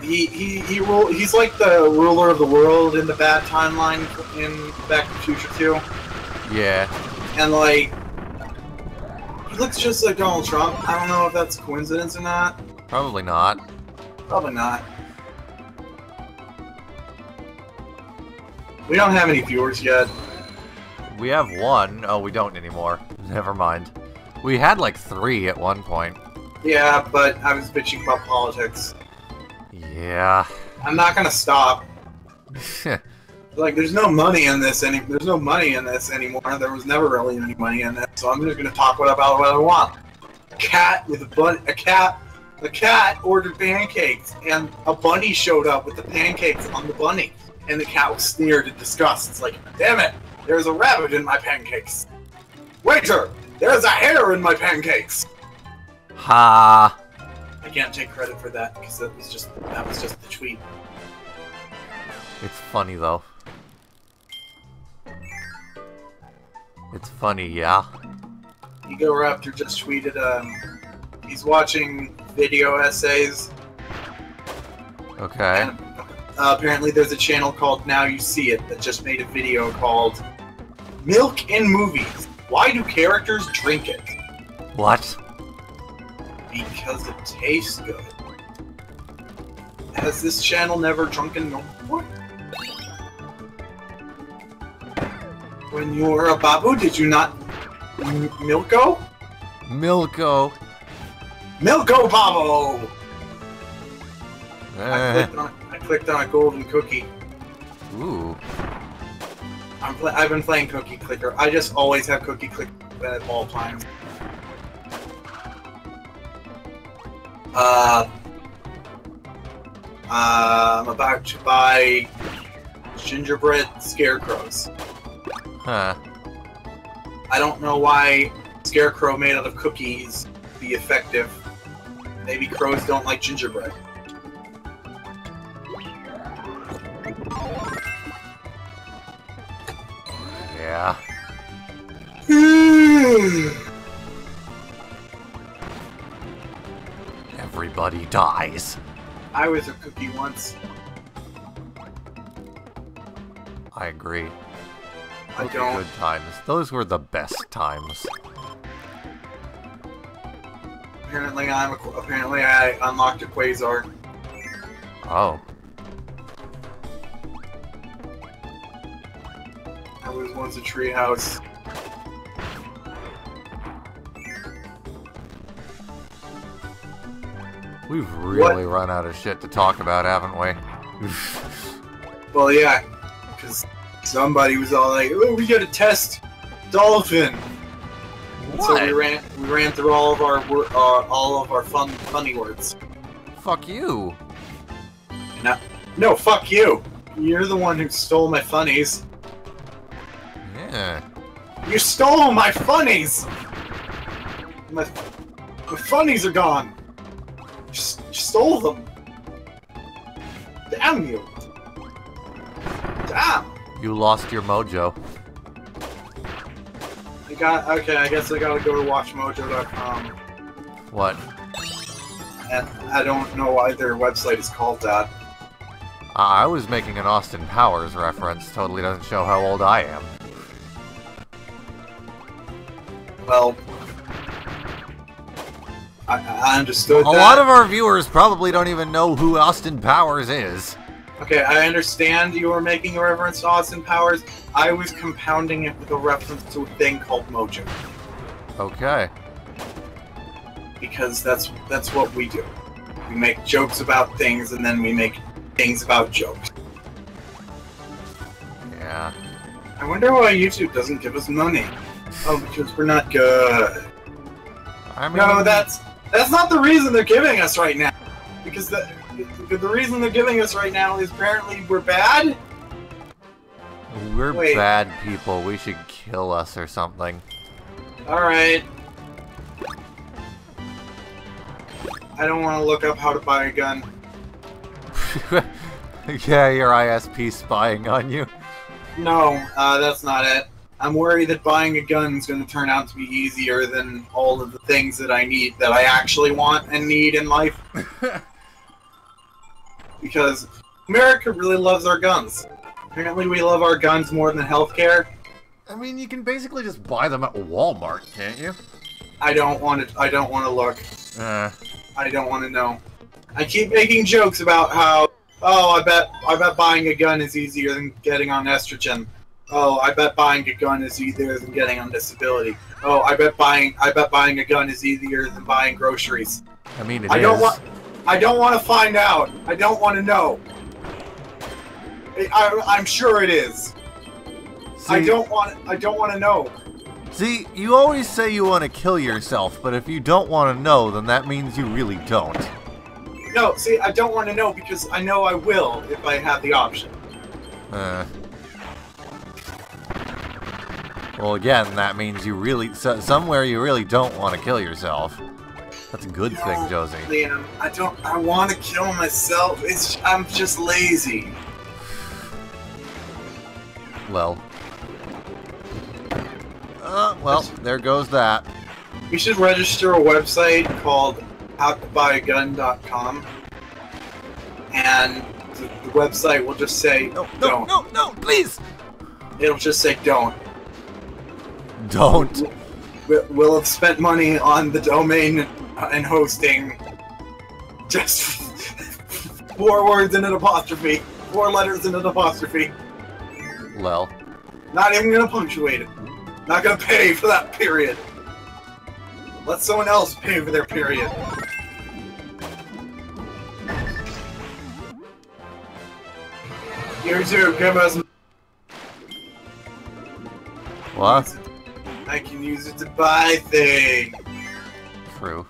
He's like the ruler of the world in the bad timeline in Back to the Future 2. Yeah. And like, he looks just like Donald Trump. I don't know if that's a coincidence or not. Probably not. Probably not. We don't have any viewers yet. We have one. Oh, we don't anymore. Never mind. We had like 3 at one point. Yeah, but I was bitching about politics. Yeah. I'm not gonna stop. Like, there's no money in this anymore. There was never really any money in it, so I'm just gonna talk about what I want. A cat ordered pancakes, and a bunny showed up with the pancakes on the bunny, and the cat was sneered in disgust. It's like, damn it, there's a rabbit in my pancakes. Waiter, there's a hare in my pancakes. Ha. I can't take credit for that because that was just the tweet. It's funny though. It's funny, yeah. Ego Raptor just tweeted, he's watching video essays. Okay. And, apparently there's a channel called Now You See It that just made a video called Milk in Movies. Why do characters drink it? What? Because it tastes good. Has this channel never drunken milk before? When you were a babu, did you not milko? Milko. Milko Babo! I clicked on a golden cookie. Ooh. I've been playing Cookie Clicker. I just always have Cookie Clicker at all times. I'm about to buy gingerbread scarecrows. Huh. I don't know why scarecrow made out of cookies would be effective. Maybe crows don't like gingerbread. Yeah. Everybody dies. I was a cookie once. I agree. I Those don't. were good times. Those were the best times. Apparently I unlocked a quasar. Oh. I was once a treehouse. We've really run out of shit to talk about, haven't we? Well, yeah, because somebody was all like, "Oh, we gotta test dolphin." And so we ran through all of our funny words. Fuck you. No, fuck you. You're the one who stole my funnies. Yeah. You stole my funnies. My funnies are gone. You stole them. Damn you. Damn. You lost your mojo. I Okay, I guess I gotta go to watchmojo.com. What? And I don't know why their website is called that. I was making an Austin Powers reference. Totally doesn't show how old I am. Well, I understood that. A lot of our viewers probably don't even know who Austin Powers is. Okay, I understand you were making a reference to Austin Powers. I was compounding it with a reference to a thing called Mojo. Okay. Because that's what we do. We make jokes about things, and then we make things about jokes. Yeah. I wonder why YouTube doesn't give us money. Oh, because we're not good. I mean, No, that's not the reason they're giving us right now. Because the reason they're giving us right now is apparently we're bad? we're Wait. bad people. We should kill us or something. Alright. I don't want to look up how to buy a gun. Yeah, your ISP spying on you. No, that's not it. I'm worried that buying a gun is going to turn out to be easier than all of the things that I need, that I actually want and need in life. Because America really loves our guns. Apparently we love our guns more than healthcare. I mean, you can basically just buy them at Walmart, can't you? I don't want to look. I don't want to know. I keep making jokes about how, oh, I bet buying a gun is easier than getting on estrogen. Oh, I bet buying a gun is easier than getting on disability. Oh, I bet buying a gun is easier than buying groceries. I mean, I don't want to find out. I don't want to know. I'm sure it is. See, I don't want to know. See, you always say you want to kill yourself, but if you don't want to know, then that means you really don't. No, see, I don't want to know because I know I will if I have the option. Well, again, that means you really... somewhere you really don't want to kill yourself. That's a good thing, Josie. Liam, I want to kill myself. I'm just lazy. Well, there goes that. We should register a website called howtobuyagun.com, and the website will just say don't. No, please! It'll just say don't. Don't. We'll have spent money on the domain and hosting. Just 4 words and an apostrophe. 4 letters and an apostrophe. Well. Not even gonna punctuate it. Not gonna pay for that period. Let someone else pay for their period. YouTube, give us... What? I can use it to buy things. True.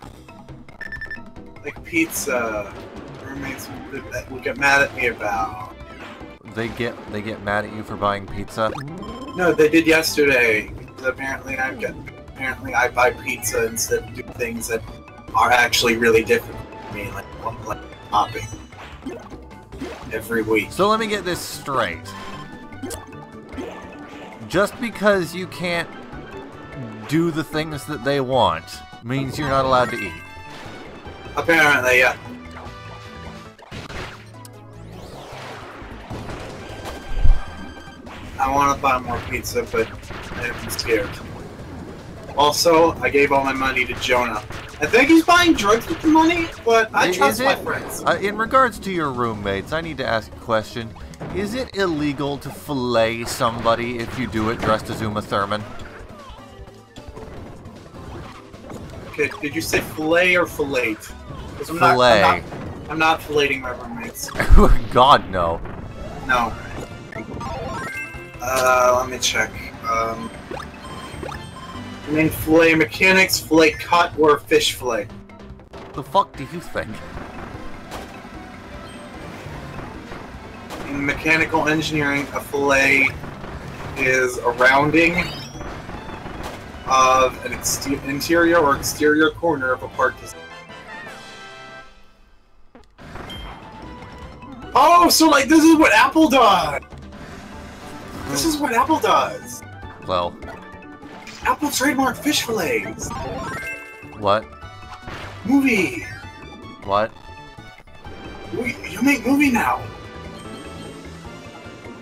Like pizza. Roommates will get mad at me about. They get mad at you for buying pizza? No, they did yesterday. Apparently I buy pizza instead of do things that are actually really different for me, like topping every week. So let me get this straight. Just because you can't do the things that they want means you're not allowed to eat. Apparently, yeah. I want to buy more pizza, but I'm scared. Also, I gave all my money to Jonah. I think he's buying drugs with the money, but I trust my friends. In regards to your roommates, I need to ask a question. Is it illegal to fillet somebody if you do it dressed as Uma Thurman? Okay, did you say fillet or fillet? Fillet. I'm not filleting my roommates. God, no. No. Let me check. I mean, fillet mechanics, fillet cut, or fish fillet? The fuck do you think? In mechanical engineering, a fillet is a rounding of an interior or exterior corner of a part. Oh, so like this is what Apple does! This is what Apple does! Well. Apple trademark fish fillets. What? Movie. What? You make movie now.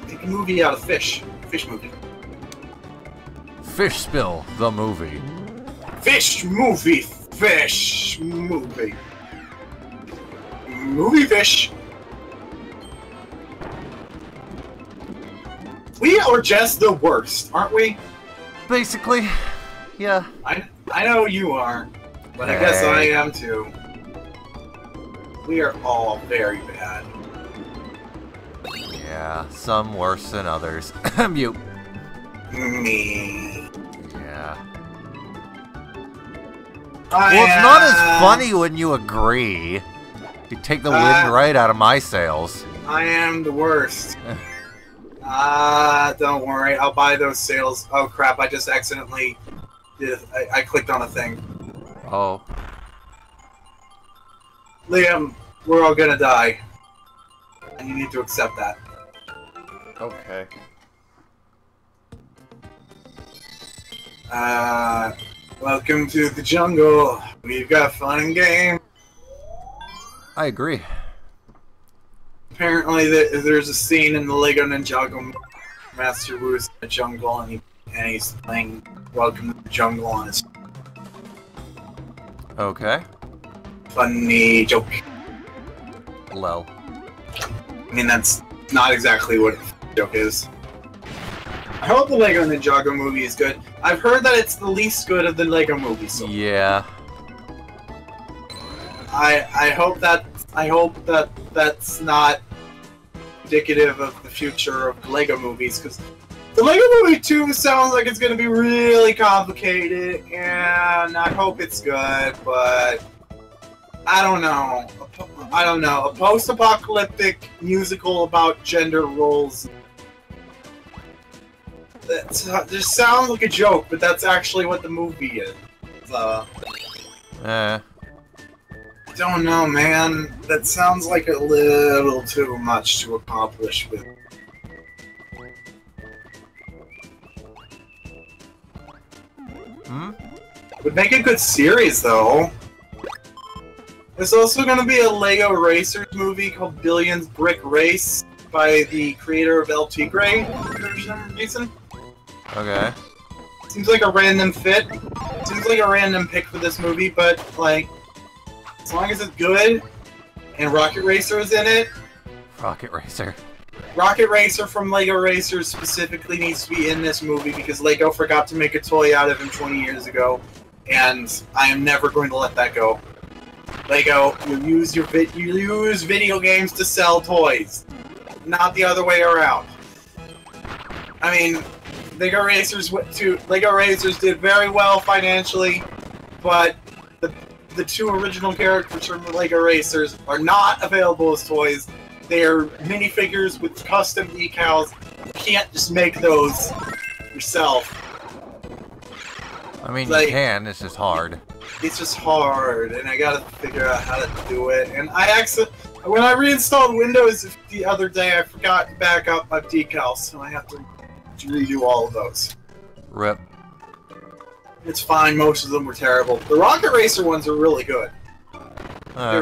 Make a movie out of fish. Fish movie. Fish Spill, the movie. Fish movie. Fish movie. Movie fish. We are just the worst, aren't we? Basically, yeah. I know you are, but I guess I am too. We are all very bad. Yeah, some worse than others. Mute. Me. Yeah. Well, it's not as funny when you agree. You take the wind right out of my sails. I am the worst. Don't worry. I'll buy those sails. Oh crap, I just accidentally did. I clicked on a thing. Oh. Liam, we're all gonna die. And you need to accept that. Okay. Welcome to the jungle. We've got fun and game. I agree. Apparently, there's a scene in the Lego Ninjago Master Wu's in the jungle, and he's playing Welcome to the Jungle on his Okay. funny joke. Lol. I mean, that's not exactly what a joke is. I hope the Lego Ninjago movie is good. I've heard that it's the least good of the Lego movies. So Yeah. I hope that that's not indicative of the future of the Lego movies, because the Lego Movie 2 sounds like it's going to be really complicated, and I hope it's good, but I don't know. A post-apocalyptic musical about gender roles. That just sounds like a joke, but that's actually what the movie is. Don't know, man. That sounds like a little too much to accomplish with. Would make a good series, though. There's also going to be a Lego Racers movie called Billions Brick Race by the creator of El Tigre for some reason. Okay. Seems like a random fit. Seems like a random pick for this movie, but, like, as long as it's good, and Rocket Racer is in it. Rocket Racer. Rocket Racer from Lego Racers specifically needs to be in this movie because Lego forgot to make a toy out of him 20 years ago, and I am never going to let that go. Lego, you use video games to sell toys, not the other way around. I mean, Lego Racers did very well financially, but the two original characters from the Lego Racers are not available as toys. They are minifigures with custom decals. You can't just make those yourself. I mean, like, you can, it's just hard. It's just hard, and I gotta figure out how to do it. And when I reinstalled Windows the other day, I forgot to back up my decals, so I have to redo all of those. Rip. It's fine, most of them were terrible. The Rocket Racer ones are really good. I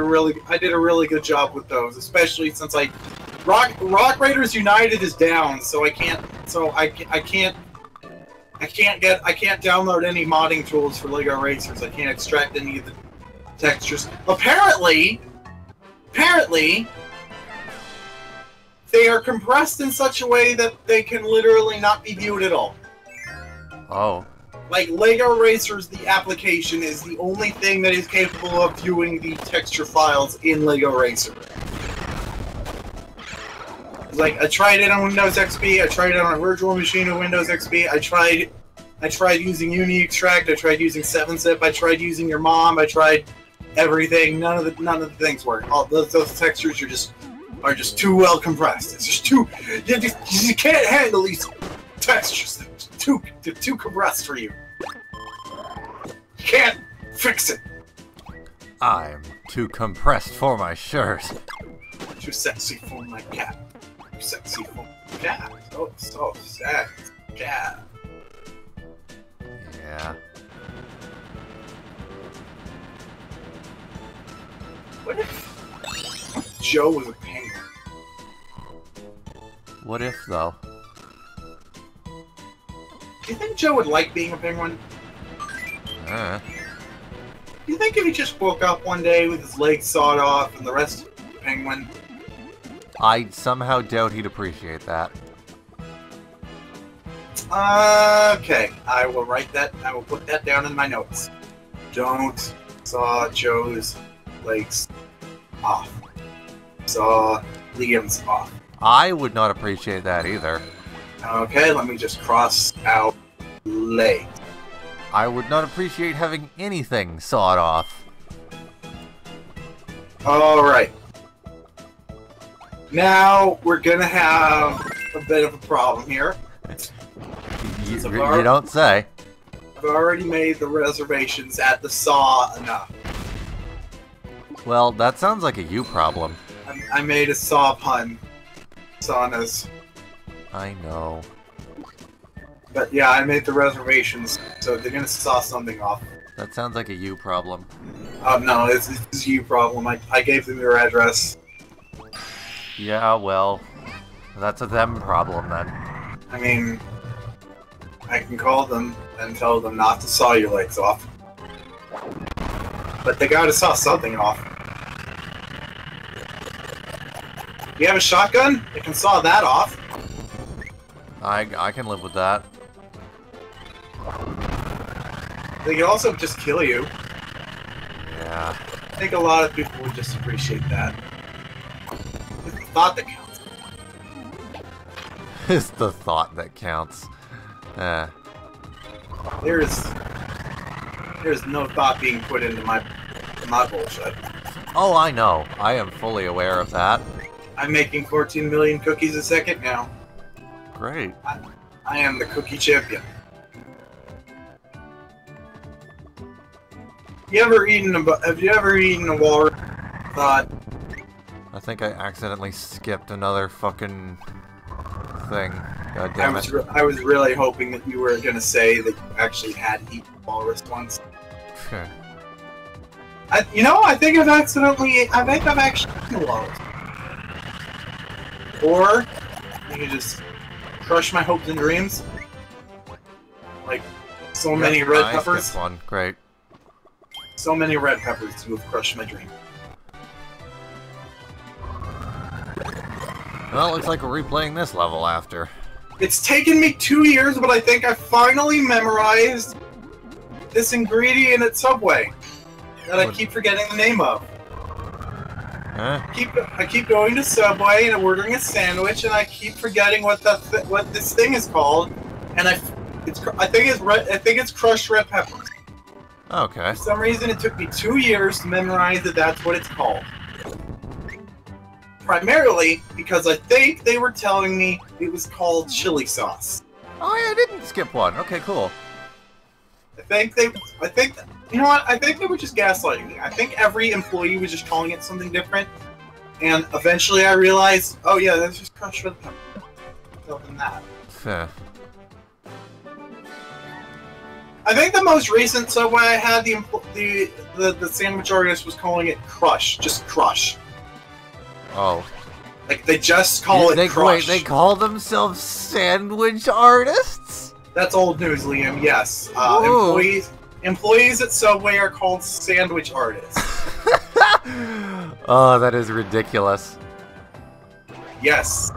did a really good job with those, especially since Rock Raiders United is down, so I can't download any modding tools for Lego Racers. I can't extract any of the textures. Apparently, they are compressed in such a way that they can literally not be viewed at all. Oh. Like, Lego Racers, the application, is the only thing that is capable of viewing the texture files in Lego Racer. Like, I tried it on Windows XP, I tried it on a virtual machine on Windows XP, I tried using Uni-Extract, I tried using 7-Zip, I tried using your mom, I tried everything. None of the things work. All those textures are just too well compressed. It's just too you can't handle these textures. They're too compressed for you. You can't fix it. I'm too compressed for my shirt. Too sexy for my cat. Too sexy for my cat. So sexy, cat. Yeah. What if Joe was a penguin? What if, though? Do you think Joe would like being a penguin? Uh. Do you think if he just woke up one day with his legs sawed off and the rest a penguin? I somehow doubt he'd appreciate that. Okay, I will write that. I will put that down in my notes. Don't saw Joe's legs off. Saw Liam's off. I would not appreciate that either. Okay, let me just cross out legs. I would not appreciate having anything sawed off. Alright. Now, we're gonna have a bit of a problem here. You don't say. I've already made the reservations at the Saw enough. Well, that sounds like a you problem. I made a Saw pun. Saunas. I know. But yeah, I made the reservations, so they're gonna saw something off. That sounds like a you problem. No, it's a you problem. I gave them your address. Yeah, well, that's a them problem then. I mean, I can call them and tell them not to saw your legs off. But they gotta saw something off. You have a shotgun? They can saw that off. I can live with that. They can also just kill you. Yeah. I think a lot of people would just appreciate that. It's the thought that counts. It's the thought that counts. There's no thought being put into my bullshit. Oh, I know. I am fully aware of that. I'm making 14 million cookies a second now. Great. I am the cookie champion. Have you ever eaten a walrus? Thought. I think I accidentally skipped another fucking thing. God damn it. I was really hoping that you were gonna say that you actually had eaten walrus once. I think I've actually eaten a walrus. Or you can just crush my hopes and dreams. Like so many red peppers. Skipped one. Great. So many red peppers to have crushed my dream. Well, looks like we're replaying this level after. It's taken me 2 years, but I think I finally memorized this ingredient at Subway that I keep forgetting the name of. Huh? I keep going to Subway and ordering a sandwich, and I keep forgetting what this thing is called, and I think it's crushed red peppers. Okay. For some reason, it took me 2 years to memorize that that's what it's called. Primarily because I think they were telling me it was called chili sauce. Oh yeah, I didn't skip one. Okay, cool. I think you know what? I think they were just gaslighting me. I think every employee was just calling it something different, and eventually I realized, oh yeah, that's just crushed red pepper. Other than that. Huh. I think the most recent Subway I had, the sandwich artist was calling it Crush, just Crush. Oh. Like they just call it Crush. Wait, they call themselves sandwich artists? That's old news, Liam. Yes, employees at Subway are called sandwich artists. Oh, that is ridiculous. Yes.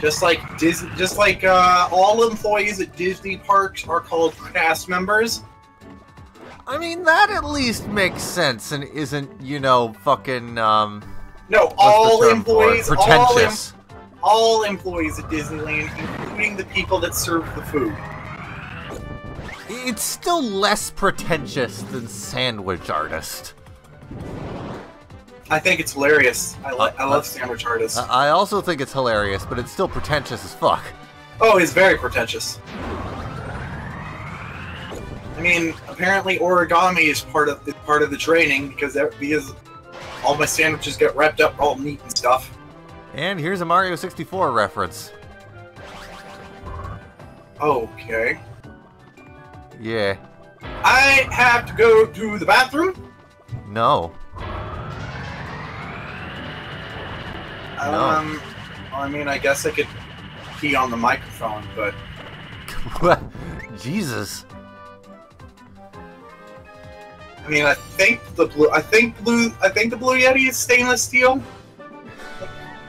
Just like all employees at Disney parks are called cast members. I mean, that at least makes sense and isn't, fucking, No, all employees, pretentious. all employees at Disneyland, including the people that serve the food. It's still less pretentious than sandwich artist. I think it's hilarious. I love sandwich artists. I also think it's hilarious, but it's still pretentious as fuck. Oh, it's very pretentious. I mean, apparently origami is part of the training because all my sandwiches get wrapped up all neat and stuff. And here's a Mario 64 reference. Okay. Yeah. I have to go to the bathroom. No. No. I mean, I guess I could pee on the microphone, but Jesus. I mean, I think the Blue Yeti is stainless steel.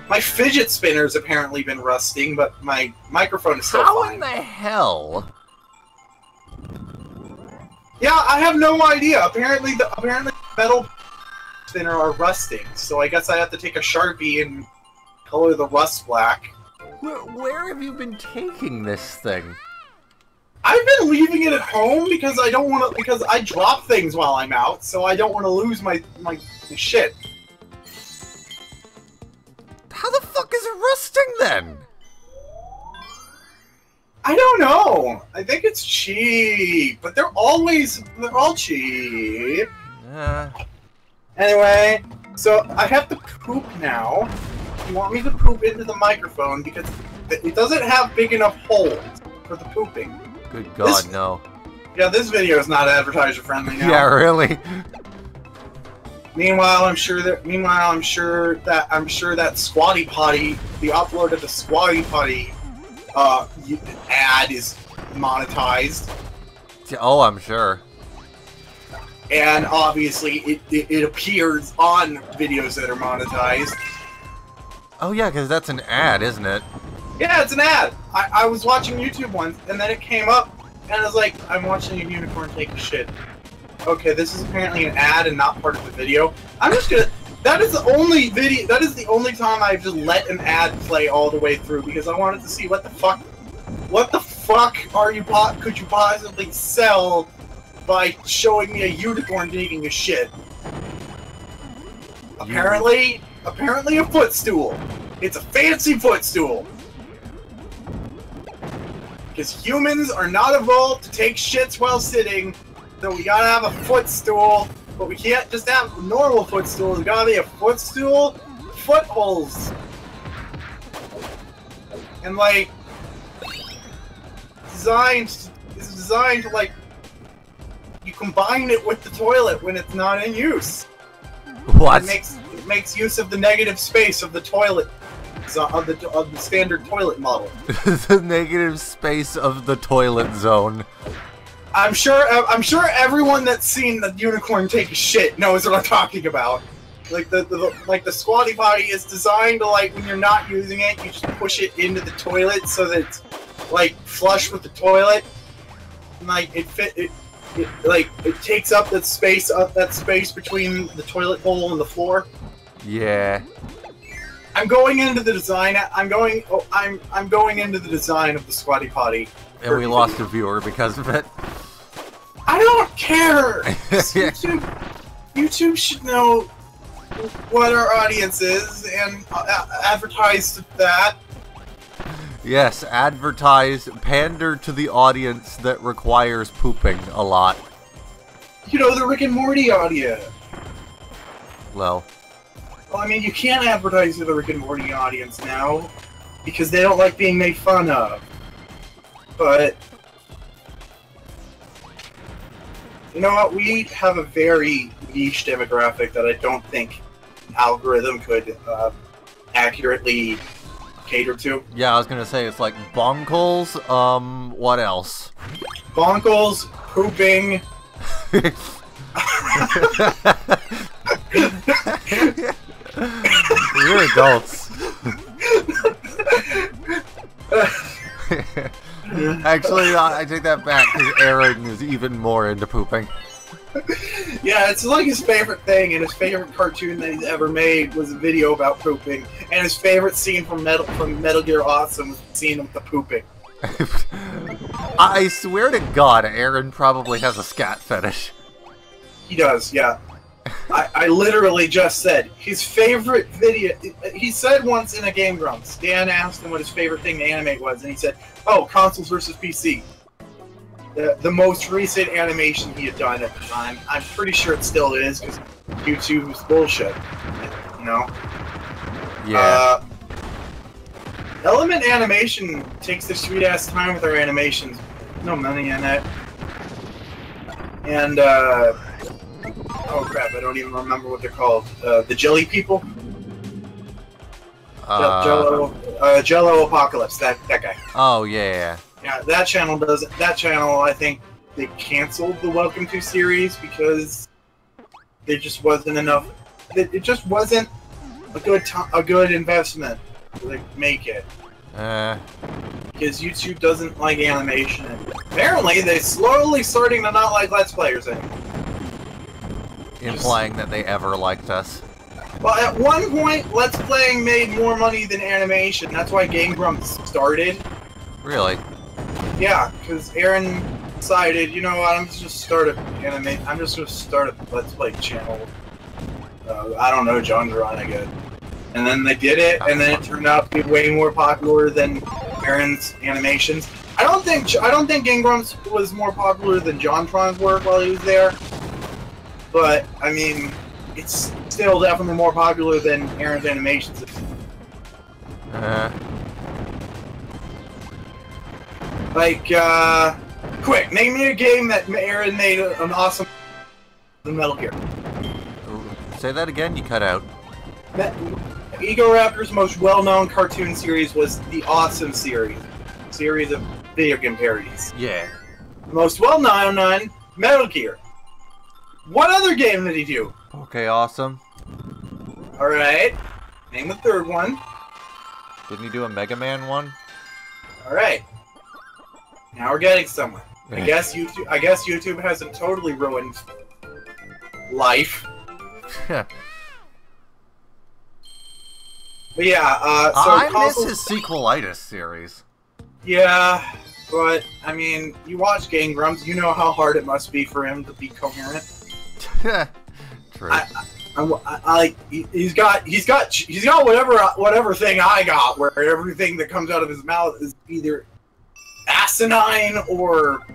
My fidget spinner's apparently been rusting, but my microphone is still How fine. in the hell? Yeah, I have no idea. Apparently the metal spinner are rusting, so I guess I have to take a Sharpie and color the rust black. Where have you been taking this thing? I've been leaving it at home because I don't want to, because I drop things while I'm out, so I don't want to lose my shit. How the fuck is it rusting then? I don't know. I think it's cheap, but they're all cheap. Anyway, so I have to poop now. You want me to poop into the microphone because it doesn't have big enough holes for the pooping. Good God, no. Yeah, this video is not advertiser friendly now. Yeah, really. Meanwhile, I'm sure that Squatty Potty, the upload of the Squatty Potty ad is monetized. Oh, I'm sure. And obviously, it appears on videos that are monetized. Oh yeah, because that's an ad, isn't it? Yeah, it's an ad. I was watching YouTube once, and then it came up, and I was like, I'm watching a unicorn take a shit. Okay, this is apparently an ad and not part of the video. I'm just gonna... That is the only video... That is the only time I've just let an ad play all the way through, because I wanted to see what the fuck... What the fuck could you possibly sell by showing me a unicorn taking a shit? Apparently a footstool. It's a fancy footstool. Because humans are not evolved to take shits while sitting, so we gotta have a footstool, but we can't just have a normal footstool. There's gotta be a footstool, footholes. And like, it's designed to like, you combine it with the toilet when it's not in use. What? It makes use of the negative space of the toilet, of the standard toilet model. The negative space of the toilet zone. I'm sure everyone that's seen the unicorn take a shit knows what I'm talking about. Like the Squatty Potty is designed to, like, when you're not using it, you just push it into the toilet so that it's like flush with the toilet. And, like it takes up that space between the toilet bowl and the floor. Yeah. I'm going into the design. I'm going into the design of the Squatty Potty. And we lost a viewer because of it. I don't care. YouTube should know what our audience is and advertise that. Yes, advertise, pander to the audience that requires pooping a lot. You know, the Rick and Morty audience. Well, I mean, you can't advertise to the Rick and Morty audience now because they don't like being made fun of. But you know what? We have a very niche demographic that I don't think an algorithm could accurately cater to. yeah, I was gonna say, it's like bonkles, what else? Bonkles, pooping. We're adults. Actually, I take that back, because Aaron is even more into pooping. Yeah, it's like his favorite thing, and his favorite cartoon that he's ever made was a video about pooping, and his favorite scene from Metal Gear Awesome was the scene of the pooping. I swear to God, Aaron probably has a scat fetish. He does, yeah. I literally just said his favorite video. He said once in a Game Grumps, Dan asked him what his favorite thing to animate was, and he said, "Oh, consoles versus PC." The most recent animation he had done at the time. I'm pretty sure it still is because YouTube's bullshit. You know. Yeah. Element Animation takes their sweet ass time with their animations. No money in it. and oh crap, I don't even remember what they're called. The Jelly People. Jello Apocalypse. That guy. Oh yeah. Yeah, that channel does. That channel, I think they canceled the Welcome to series because there just wasn't enough. It just wasn't a good investment to like, make it. Because YouTube doesn't like animation. And apparently, they're slowly starting to not like Let's Players anymore. Implying that they ever liked us. Well, at one point, Let's Playing made more money than animation. That's why Game Grumps started. Really? Yeah, because Aaron decided, you know what, I'm just gonna start a Let's Play channel. I don't know, genre, I guess. And then they did it, and then it turned out to be way more popular than Aaron's animations. I don't think Game Grumps was more popular than JonTron's work while he was there. But I mean, it's still definitely more popular than Aaron's animations. Like, quick, name me a game that Aaron made an awesome Metal Gear. Say that again, you cut out. Ego Raptor's most well-known cartoon series was the Awesome series of video game parodies. Yeah. Most well-known, Metal Gear. What other game did he do? Okay, Awesome. Alright. Name the third one. Didn't he do a Mega Man one? Alright. Now we're getting somewhere. I guess YouTube hasn't totally ruined life. But yeah, so I miss his sequelitis series. Yeah, but I mean, you watch Game Grumps, you know how hard it must be for him to be coherent. True. He's got whatever thing I got, where everything that comes out of his mouth is either asinine or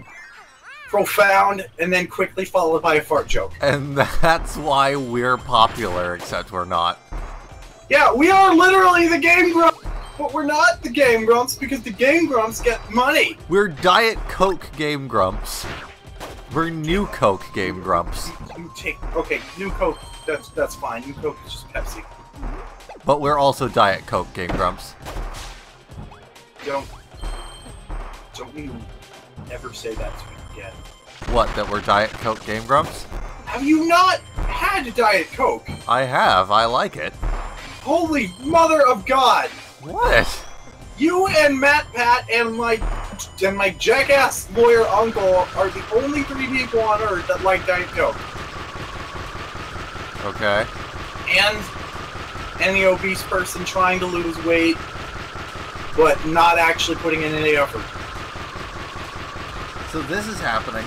profound, and then quickly followed by a fart joke. And that's why we're popular, except we're not. Yeah, we are literally the Game Grumps, but we're not the Game Grumps because the Game Grumps get money. We're Diet Coke Game Grumps. We're New Coke Game Grumps. Okay, New Coke, that's fine. New Coke is just Pepsi. But we're also Diet Coke Game Grumps. Don't you ever say that to me again. What, that we're Diet Coke Game Grumps? Have you not had Diet Coke? I have. I like it. Holy mother of God! What? You and Matt Pat and my jackass lawyer uncle are the only 3 people on Earth that like Diet Coke. Okay. And any obese person trying to lose weight, but not actually putting in any effort. So this is happening.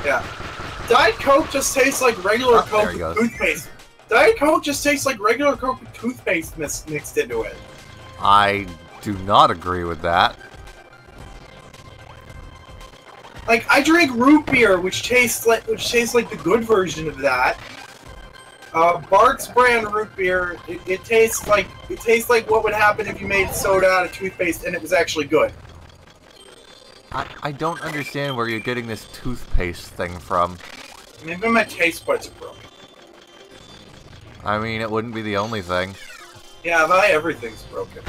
Yeah. Diet Coke just tastes like regular Coke with toothpaste. Diet Coke just tastes like regular Coke with toothpaste mixed into it. I do not agree with that. Like, I drink root beer, which tastes like the good version of that. Bart's brand root beer, it tastes like what would happen if you made soda out of toothpaste and it was actually good. I don't understand where you're getting this toothpaste thing from. Maybe my taste buds are broken. I mean, it wouldn't be the only thing. Yeah, everything's broken.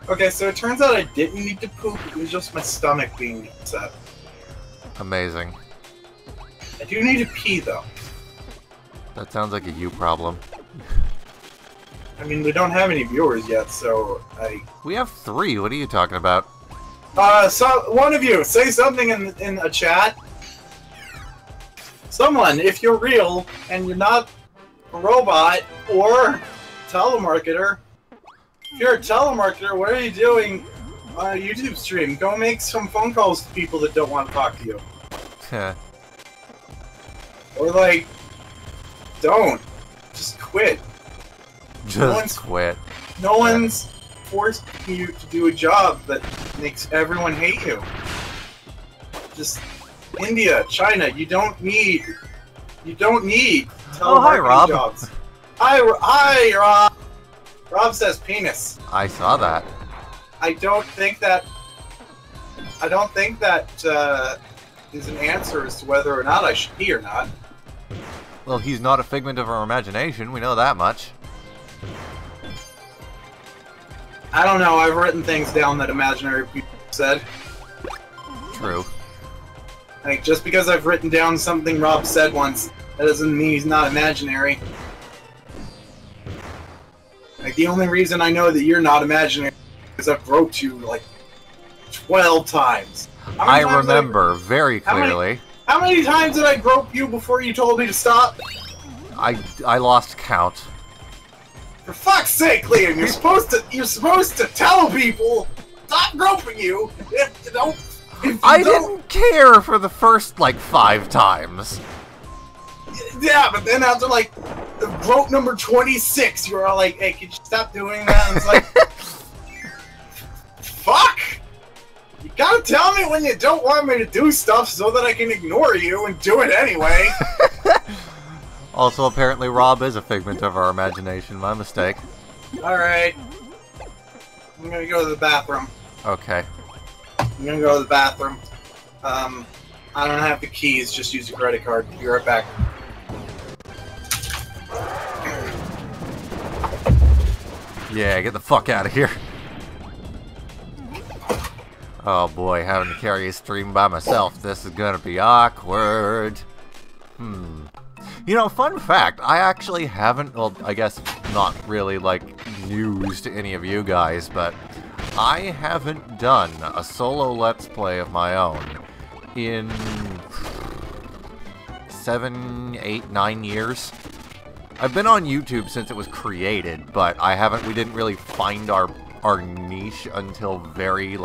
Okay, so it turns out I didn't need to poop, it was just my stomach being upset. Amazing. I do need to pee, though. That sounds like a you problem. I mean, we don't have any viewers yet, so We have 3, what are you talking about? So, one of you, say something in a chat. Someone, if you're real, and you're not a robot, or telemarketer. If you're a telemarketer, what are you doing on a YouTube stream? Go make some phone calls to people that don't want to talk to you. Or, like, don't. Just quit. Quit. No one's forcing you to do a job that makes everyone hate you. Just India, China, you don't need telemarketing jobs. Hi, Rob. Rob says penis. I saw that. I don't think that I don't think that is an answer as to whether or not I should be or not. Well, he's not a figment of our imagination. We know that much. I don't know. I've written things down that imaginary people said. True. Like, just because I've written down something Rob said once, that doesn't mean he's not imaginary. Like, the only reason I know that you're not imaginary is I've groped you, like, 12 times. I remember very clearly. How many times did I grope you before you told me to stop? I lost count. For fuck's sake, Liam, you're supposed to tell people stop groping you. If you don't, I didn't care for the first like 5 times. Yeah, but then after like the grope number 26, you were all like, "Hey, could you stop doing that?" And it's like, fuck. You gotta tell me when you don't want me to do stuff so that I can ignore you and do it anyway. Also, apparently Rob is a figment of our imagination. My mistake. Alright. I'm gonna go to the bathroom. Okay. I'm gonna go to the bathroom. I don't have the keys, just use a credit card. Be right back. Yeah, get the fuck out of here. Oh boy, having to carry a stream by myself. This is gonna be awkward. You know, fun fact, I actually haven't, well, I guess not really, like, news to any of you guys, but I haven't done a solo Let's Play of my own in 7, 8, 9 years. I've been on YouTube since it was created, but we didn't really find our niche until very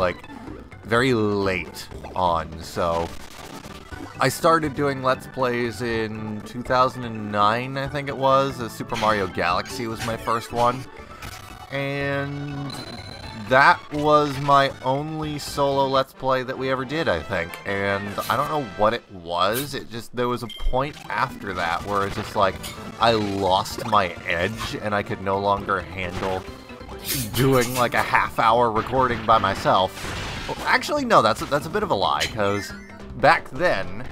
late on, so I started doing Let's Plays in 2009, I think it was. Super Mario Galaxy was my first one, and that was my only solo Let's Play that we ever did, I think, and I don't know what it was. There was a point after that where it's just like, I lost my edge, and I could no longer handle doing like a half-hour recording by myself. Well, actually, no, that's a bit of a lie, because back then,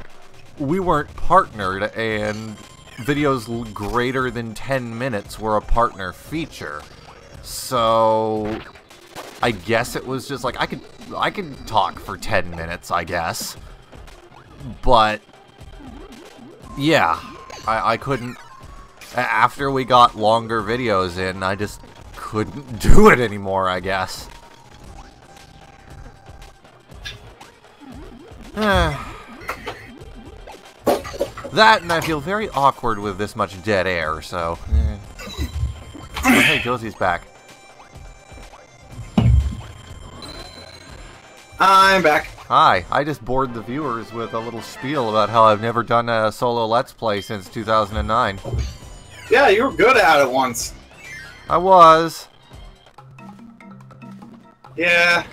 we weren't partnered, and videos greater than 10 minutes were a partner feature. So I guess it was just like, I could talk for 10 minutes, I guess. But yeah, I couldn't. After we got longer videos in, I just couldn't do it anymore, I guess. That, and I feel very awkward with this much dead air, so... Oh, hey, Josie's back. I'm back. Hi, I just bored the viewers with a little spiel about how I've never done a solo Let's Play since 2009. Yeah, you were good at it once. I was. Yeah,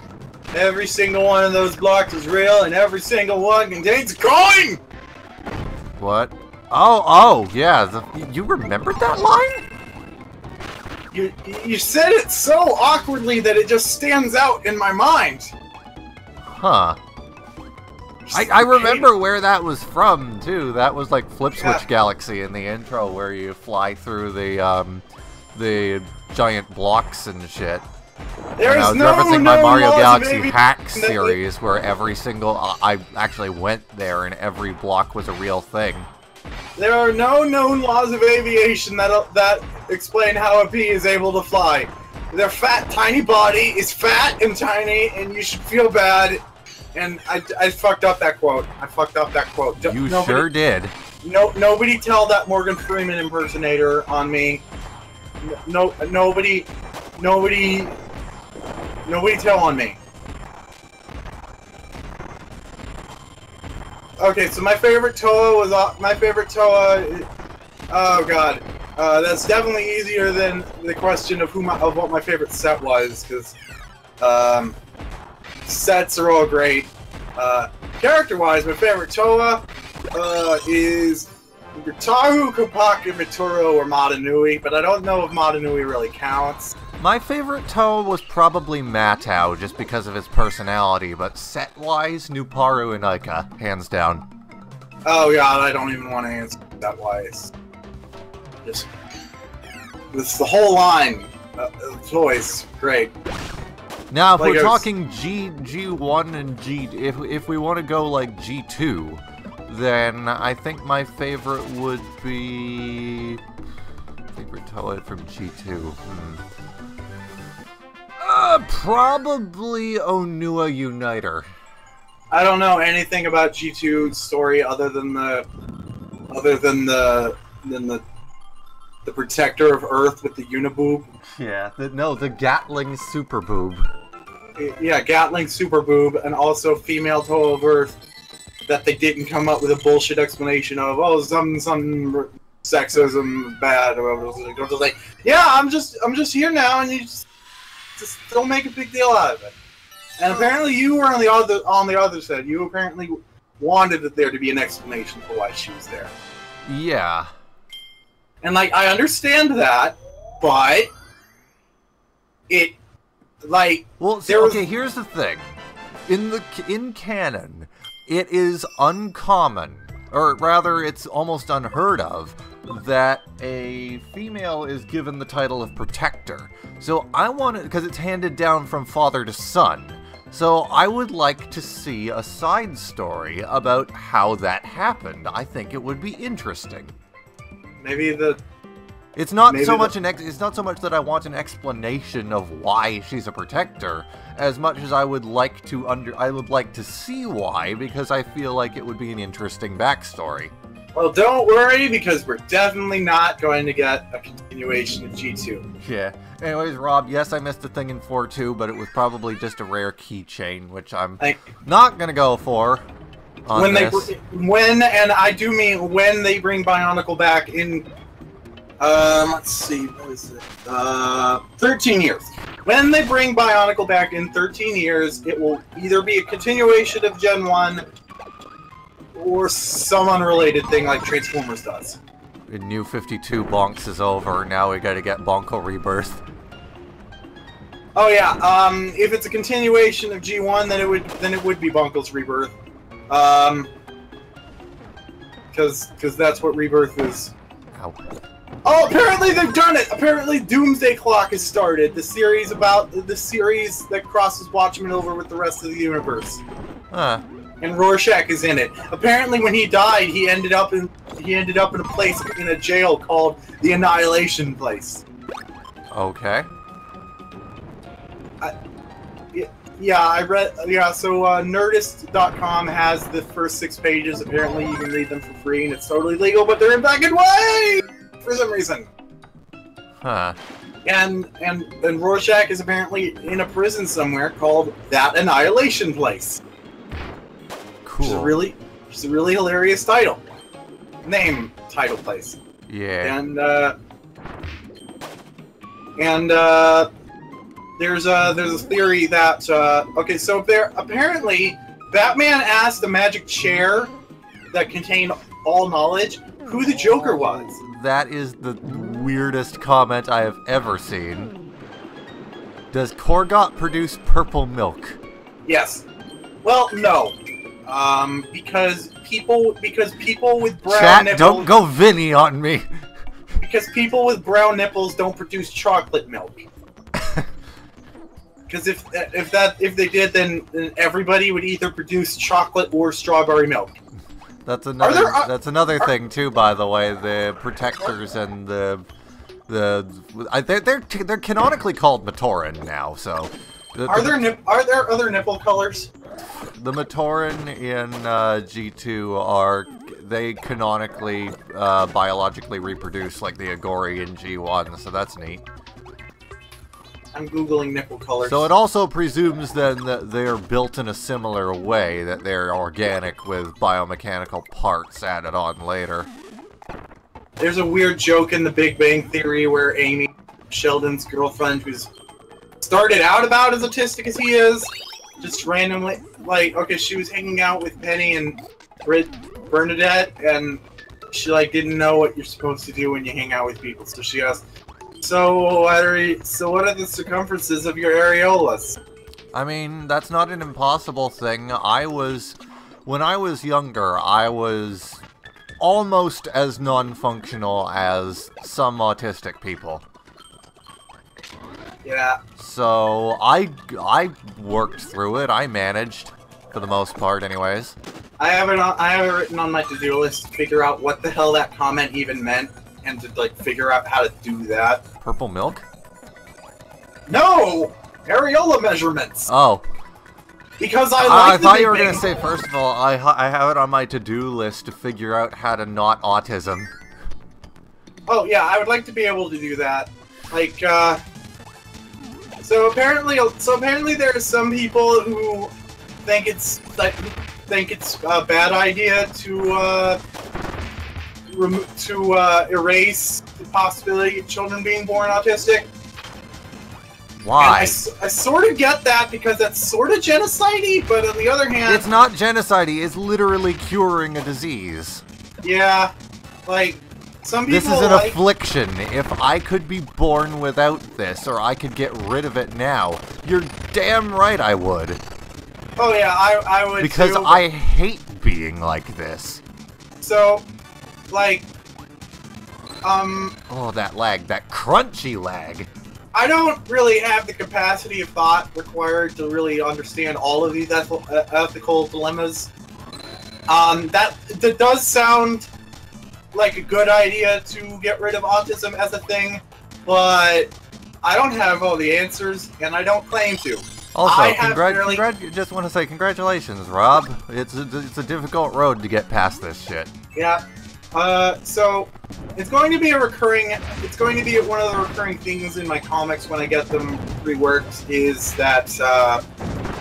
every single one of those blocks is real, and every single one contains a coin! What? Oh, yeah, you remembered that line? You said it so awkwardly that it just stands out in my mind. Huh. I remember where that was from, too. That was like Flip Switch Galaxy in the intro, where you fly through the giant blocks and shit. And I was referencing my Mario Galaxy Hack series, where every single... I actually went there, and every block was a real thing. There are no known laws of aviation that explain how a bee is able to fly. Their fat, tiny body is fat and tiny, and you should feel bad. And I fucked up that quote. You sure did. Nobody tell that Morgan Freeman impersonator on me. Nobody tell on me. Okay, so my favorite Toa was oh god, that's definitely easier than the question of what my favorite set was, because sets are all great. Character-wise, my favorite Toa is Tahu, Kopaka, Mituro, or Madanui, but I don't know if Madanui really counts. My favorite Toe was probably Matau, just because of his personality, but set-wise, Nuparu and Aika, hands down. Oh god, I don't even want to answer that wise. Just... It's the whole line of toys. Great. Now, if we're talking G1 and G... If we want to go, like, G2, then I think my favorite would be... Favorite toy from G2. Probably Onua Uniter. I don't know anything about G2's story other than the protector of Earth with the uniboob. Yeah, the Gatling super boob. Yeah, Gatling super boob, and also female toe of Earth that they didn't come up with a bullshit explanation of. Oh, some sexism bad or whatever. Like, yeah, I'm just here now, and you just don't make a big deal out of it. And apparently, you were on the other side. You apparently wanted there to be an explanation for why she was there. Yeah. And like, I understand that, but it, like, well, see, okay. Here's the thing: in canon, it is uncommon, or rather, it's almost unheard of, that a female is given the title of protector. So I want it because it's handed down from father to son. So I would like to see a side story about how that happened. I think it would be interesting. Maybe it's not so much that I want an explanation of why she's a protector, as much as I would like to see why, because I feel like it would be an interesting backstory. Well, don't worry, because we're definitely not going to get a continuation of G2. Yeah. Anyways, Rob, yes, I missed a thing in 4.2, but it was probably just a rare keychain, which I'm not going to go for on this. When they bring Bionicle back in, let's see, what is it? 13 years. When they bring Bionicle back in 13 years, it will either be a continuation of Gen 1 or some unrelated thing like Transformers does. The New 52 Bonks is over, now we gotta get Bonko Rebirth. Oh yeah, if it's a continuation of G1, then it would be Bonko's Rebirth. Because that's what Rebirth is. Ow. Oh, apparently they've done it! Apparently Doomsday Clock has started, the series that crosses Watchmen over with the rest of the universe. Huh. And Rorschach is in it. Apparently, when he died, he ended up in a place in a jail called the Annihilation Place. Okay. Yeah, I read. Yeah, so Nerdist.com has the first 6 pages. Apparently, you can read them for free, and it's totally legal. But they're in black and white for some reason. Huh. And Rorschach is apparently in a prison somewhere called that Annihilation Place. Cool. Which is a really hilarious title place. Yeah. And there's a theory that okay, so apparently Batman asked the magic chair that contained all knowledge who the Joker was. That is the weirdest comment I have ever seen. Does Korgot produce purple milk? Yes. Well, no. Because people with brown Chat, nipples... don't go Vinny on me! Because people with brown nipples don't produce chocolate milk. Because if they did, then everybody would either produce chocolate or strawberry milk. That's another thing too, by the way. The protectors and they're canonically called Matoran now. So are there other nipple colors? The Matoran in G2 they canonically biologically reproduce like the Agori in G1, so that's neat. I'm googling nipple colors. So it also presumes then that they're built in a similar way, that they're organic with biomechanical parts added on later. There's a weird joke in The Big Bang Theory where Amy, Sheldon's girlfriend, who's started out about as autistic as he is, just randomly, like, okay, she was hanging out with Penny and Bernadette, and she, like, didn't know what you're supposed to do when you hang out with people, so she asked, So what are the circumferences of your areolas? I mean, that's not an impossible thing. When I was younger, I was almost as non-functional as some autistic people. Yeah. So I worked through it. I managed, for the most part, anyways. I have it written on my to-do list to figure out what the hell that comment even meant, and to like figure out how to do that. Purple milk? No, areola measurements. Oh. Because I I thought you were gonna say, first of all, I have it on my to-do list to figure out how to not autism. Oh yeah, I would like to be able to do that. Like, so apparently there are some people who think it's a bad idea to erase the possibility of children being born autistic. Why? I sort of get that because that's sort of genocide-y, but on the other hand... It's not genocide-y, it's literally curing a disease. Yeah, like, some people This is an affliction. If I could be born without this, or I could get rid of it now, you're damn right I would. Oh yeah, I would because too. I hate being like this. So, like, Oh, that lag. That crunchy lag. I don't really have the capacity of thought required to really understand all of these ethical dilemmas. That does sound like a good idea to get rid of autism as a thing, but I don't have all the answers, and I don't claim to. Also, just want to say congratulations, Rob. It's a difficult road to get past this shit. Yeah. So it's going to be one of the recurring things in my comics when I get them reworked is that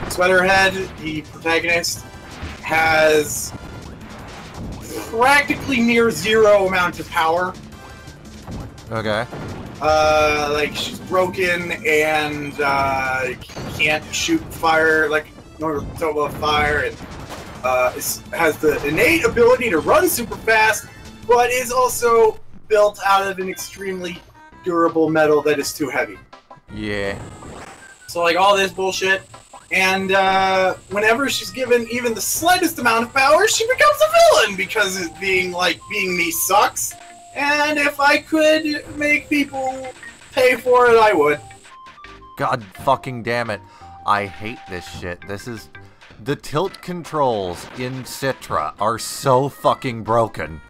Sweaterhead, the protagonist, has practically near zero amount of power. Okay. Like she's broken and can't shoot fire like normal fire, and has the innate ability to run super fast, but is also built out of an extremely durable metal that is too heavy. Yeah. So like all this bullshit, and whenever she's given even the slightest amount of power, she becomes a villain because being me sucks. And if I could make people pay for it, I would. God fucking damn it. I hate this shit. The tilt controls in Citra are so fucking broken.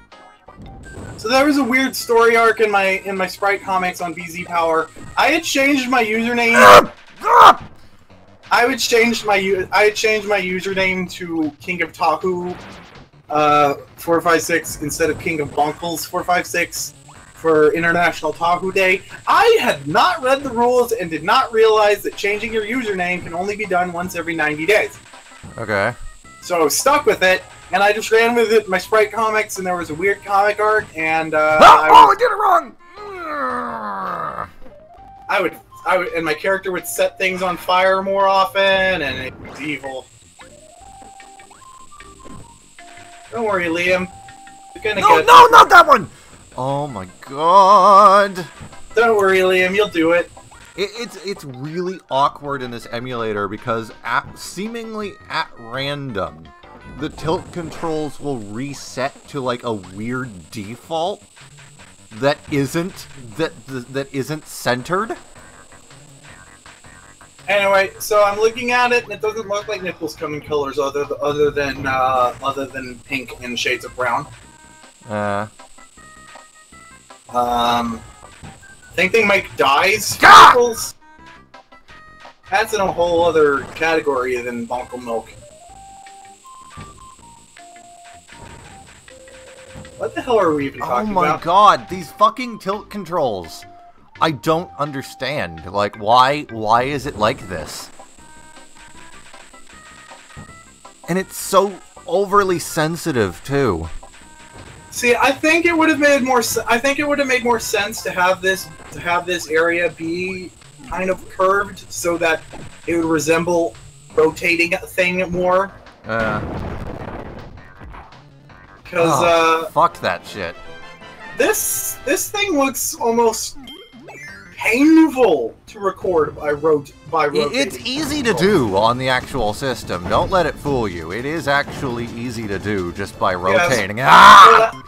So there was a weird story arc in my Sprite comics on BZ Power. I had changed my username. I had changed my username to King of Tahu 456 instead of King of Bonkles 456 for International Tahu Day. I had not read the rules and did not realize that changing your username can only be done once every 90 days. Okay. So I was stuck with it, and I just ran with it in my Sprite comics, and there was a weird comic arc, and I did it wrong! and my character would set things on fire more often, and it was evil. Don't worry, Liam. No, not that one! Oh my god! Don't worry, Liam. You'll do it. It's really awkward in this emulator because seemingly at random, the tilt controls will reset to like a weird default that isn't centered. Anyway, so I'm looking at it, and it doesn't look like nipples come in colors other than pink and shades of brown. Think they make dyes for nipples? That's in a whole other category than Bonkle Milk. What the hell are we even talking about? Oh my god, these fucking tilt controls. I don't understand. Like, why is it like this? And it's so overly sensitive, too. See, I think it would have made more. I think it would have made more sense to have this area be kind of curved so that it would resemble rotating a thing more. Because fuck that shit. This thing looks almost painful to record by rotating. It's easy to do on the actual system. Don't let it fool you. It is actually easy to do just by rotating. Yes. Ah!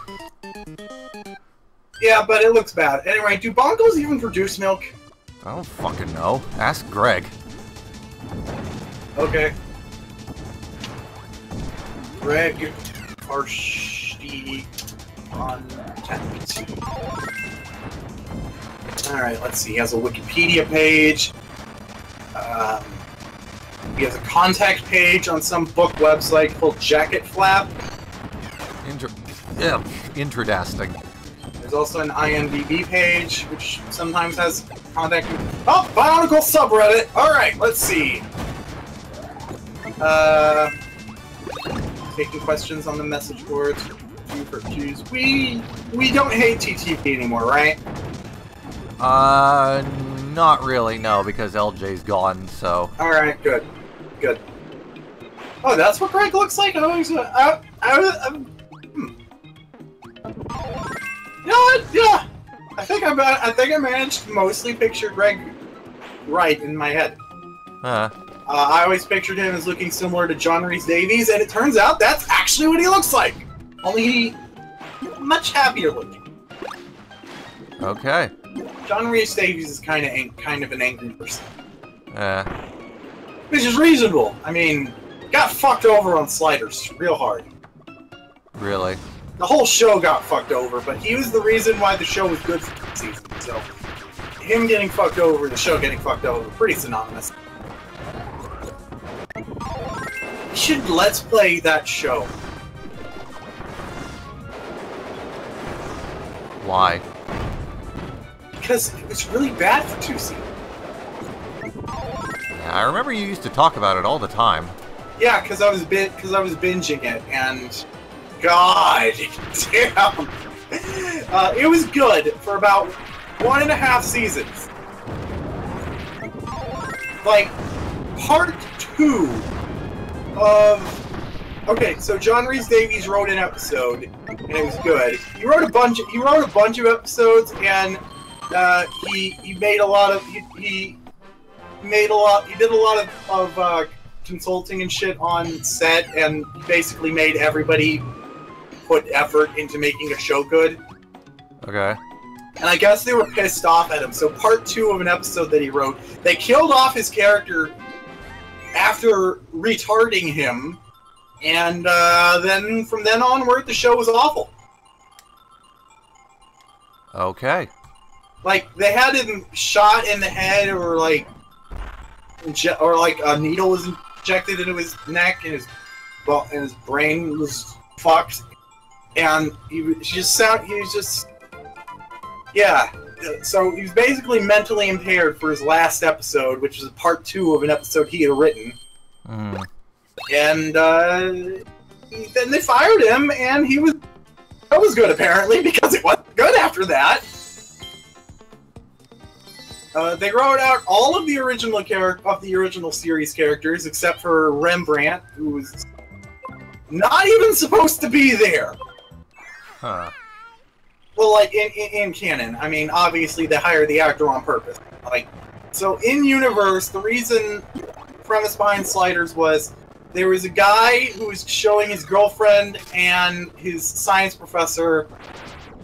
Yeah, but it looks bad. Anyway, do bonkles even produce milk? I don't fucking know. Ask Greg. Okay. Greg Farshty contact. Alright, let's see. He has a Wikipedia page. He has a contact page on some book website called Jacket Flap. Interesting. There's also an IMDb page, which sometimes has contact. Oh, Bionicle subreddit! Alright, let's see. Taking questions on the message boards. We don't hate TTP anymore, right? Not really, no, because LJ's gone, so... Alright, good. Good. Oh, that's what Greg looks like? Yeah! I think I managed to mostly picture Greg right in my head. I always pictured him as looking similar to John Rhys Davies, and it turns out that's actually what he looks like! Only he... much happier looking. Okay. John Rhys Davies is kind of an angry person. Which is reasonable. I mean, got fucked over on sliders real hard. Really? The whole show got fucked over, but he was the reason why the show was good for the season. So, him getting fucked over, the show getting fucked over, pretty synonymous. We should Let's Play that show. Why? Because it was really bad for 2 seasons. Yeah, I remember you used to talk about it all the time. Yeah, because I was binging it, and God damn, it was good for about 1.5 seasons. Like part 2 of. Okay, so John Rhys Davies wrote an episode, and it was good. He wrote a bunch of episodes, and he did a lot of consulting and shit on set, and basically made everybody put effort into making a show good. Okay. And I guess they were pissed off at him. So part 2 of an episode that he wrote, they killed off his character after retarding him. And then, from then onward, the show was awful. Okay. Like, they had him shot in the head, or like a needle was injected into his neck, and his brain was fucked. And yeah. So he was basically mentally impaired for his last episode, which was part 2 of an episode he had written. Mm. And then they fired him, and that was good apparently, because it wasn't good after that. They wrote out all of the original series characters except for Rembrandt, who was not even supposed to be there. Huh. Well, like in canon, I mean, obviously they hired the actor on purpose. Like, so in universe, the premise behind Sliders was, there was a guy who was showing his girlfriend and his science professor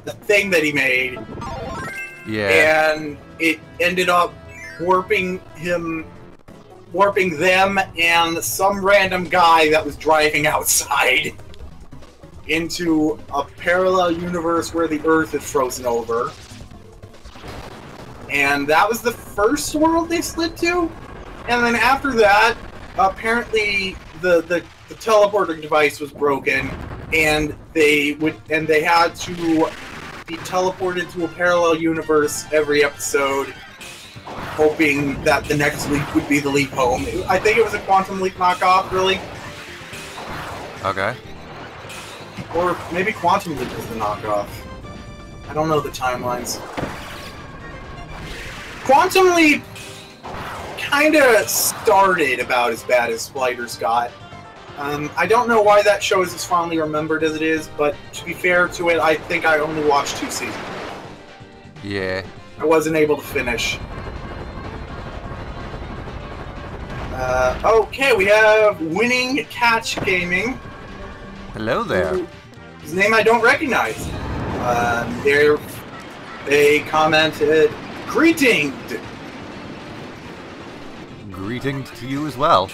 the thing that he made. Yeah. And it ended up warping them and some random guy that was driving outside into a parallel universe where the Earth is frozen over. And that was the first world they slid to. And then after that, apparently the teleporter device was broken, and they had to be teleported to a parallel universe every episode, hoping that the next leap would be the leap home. I think it was a Quantum Leap knockoff, really. Okay. Or maybe Quantum Leap was the knockoff. I don't know the timelines. Quantum Leap kinda started about as bad as Sliders got. I don't know why that show is as fondly remembered as it is, but to be fair to it, I think I only watched 2 seasons. Yeah. I wasn't able to finish. Okay, we have Winning Catch Gaming. Hello there. His name I don't recognize. They commented, "Greetings." Greetings to you as well.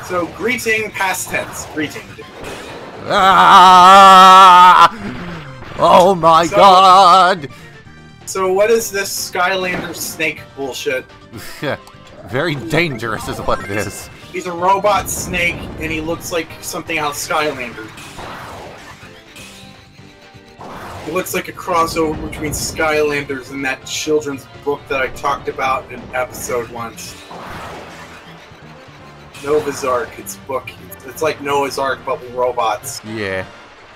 So, greeting, past tense. Greeting. Ah! Oh my god! So, what is this Skylander snake bullshit? Very dangerous is what it is. He's a robot snake, and he looks like something out of Skylander. He looks like a crossover between Skylanders and that children's book that I talked about in episode once. Noah's Ark, it's book. It's like Noah's Ark, but with robots. Yeah.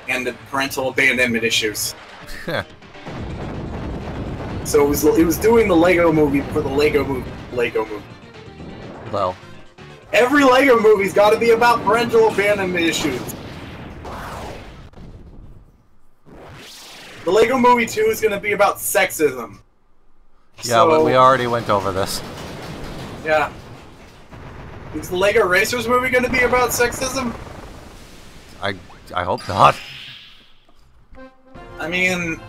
And the parental abandonment issues. So it was doing the Lego movie for the Lego movie. Well. Every Lego movie's got to be about parental abandonment issues. The Lego Movie 2 is going to be about sexism. Yeah, but we already went over this. Yeah. Is the Lego Racers movie going to be about sexism? I hope not. I mean...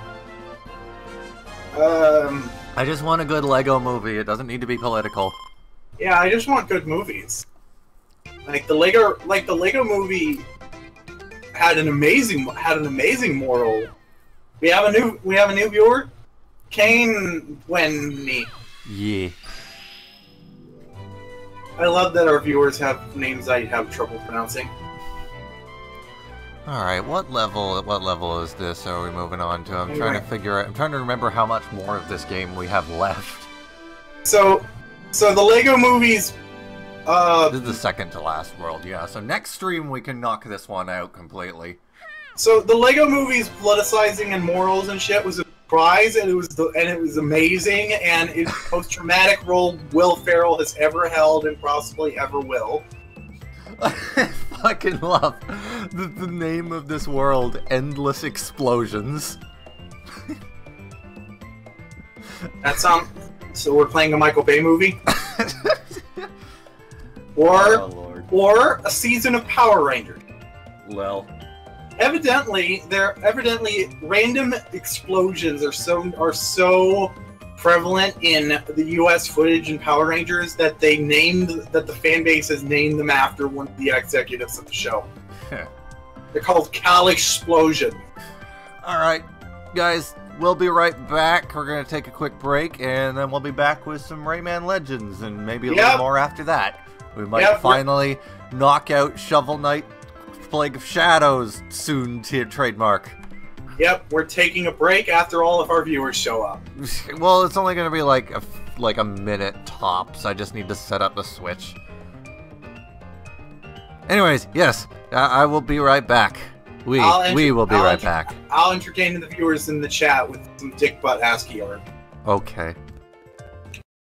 I just want a good Lego movie. It doesn't need to be political. Yeah, I just want good movies. Like the Lego movie had an amazing moral. We have a new viewer, Kane Wenny. Yeah. I love that our viewers have names I have trouble pronouncing. All right, what level is this? Are we moving on to? I'm trying to figure out. I'm trying to remember how much more of this game we have left. So the Lego movies. This is the second to last world, yeah. So next stream we can knock this one out completely. So the Lego movies politicizing and morals and shit was a surprise, and it was amazing, and it's the most traumatic role Will Ferrell has ever held and possibly ever will. I fucking love the name of this world, Endless Explosions. That sounds... So we're playing a Michael Bay movie? Or a season of Power Rangers. Well. Evidently, random explosions are so prevalent in the U.S. footage in Power Rangers that the fan base has named them after one of the executives of the show. They're called Cal Explosion. Alright, guys, we'll be right back. We're going to take a quick break, and then we'll be back with some Rayman Legends, and maybe a little more after that. We might finally knock out Shovel Knight Plague of Shadows soon to trademark. Yep, we're taking a break after all of our viewers show up. Well, it's only going to be like a minute tops. I just need to set up the Switch. Anyways, yes, I will be right back. We will be right back. I'll entertain the viewers in the chat with some dick butt ASCII art. Okay.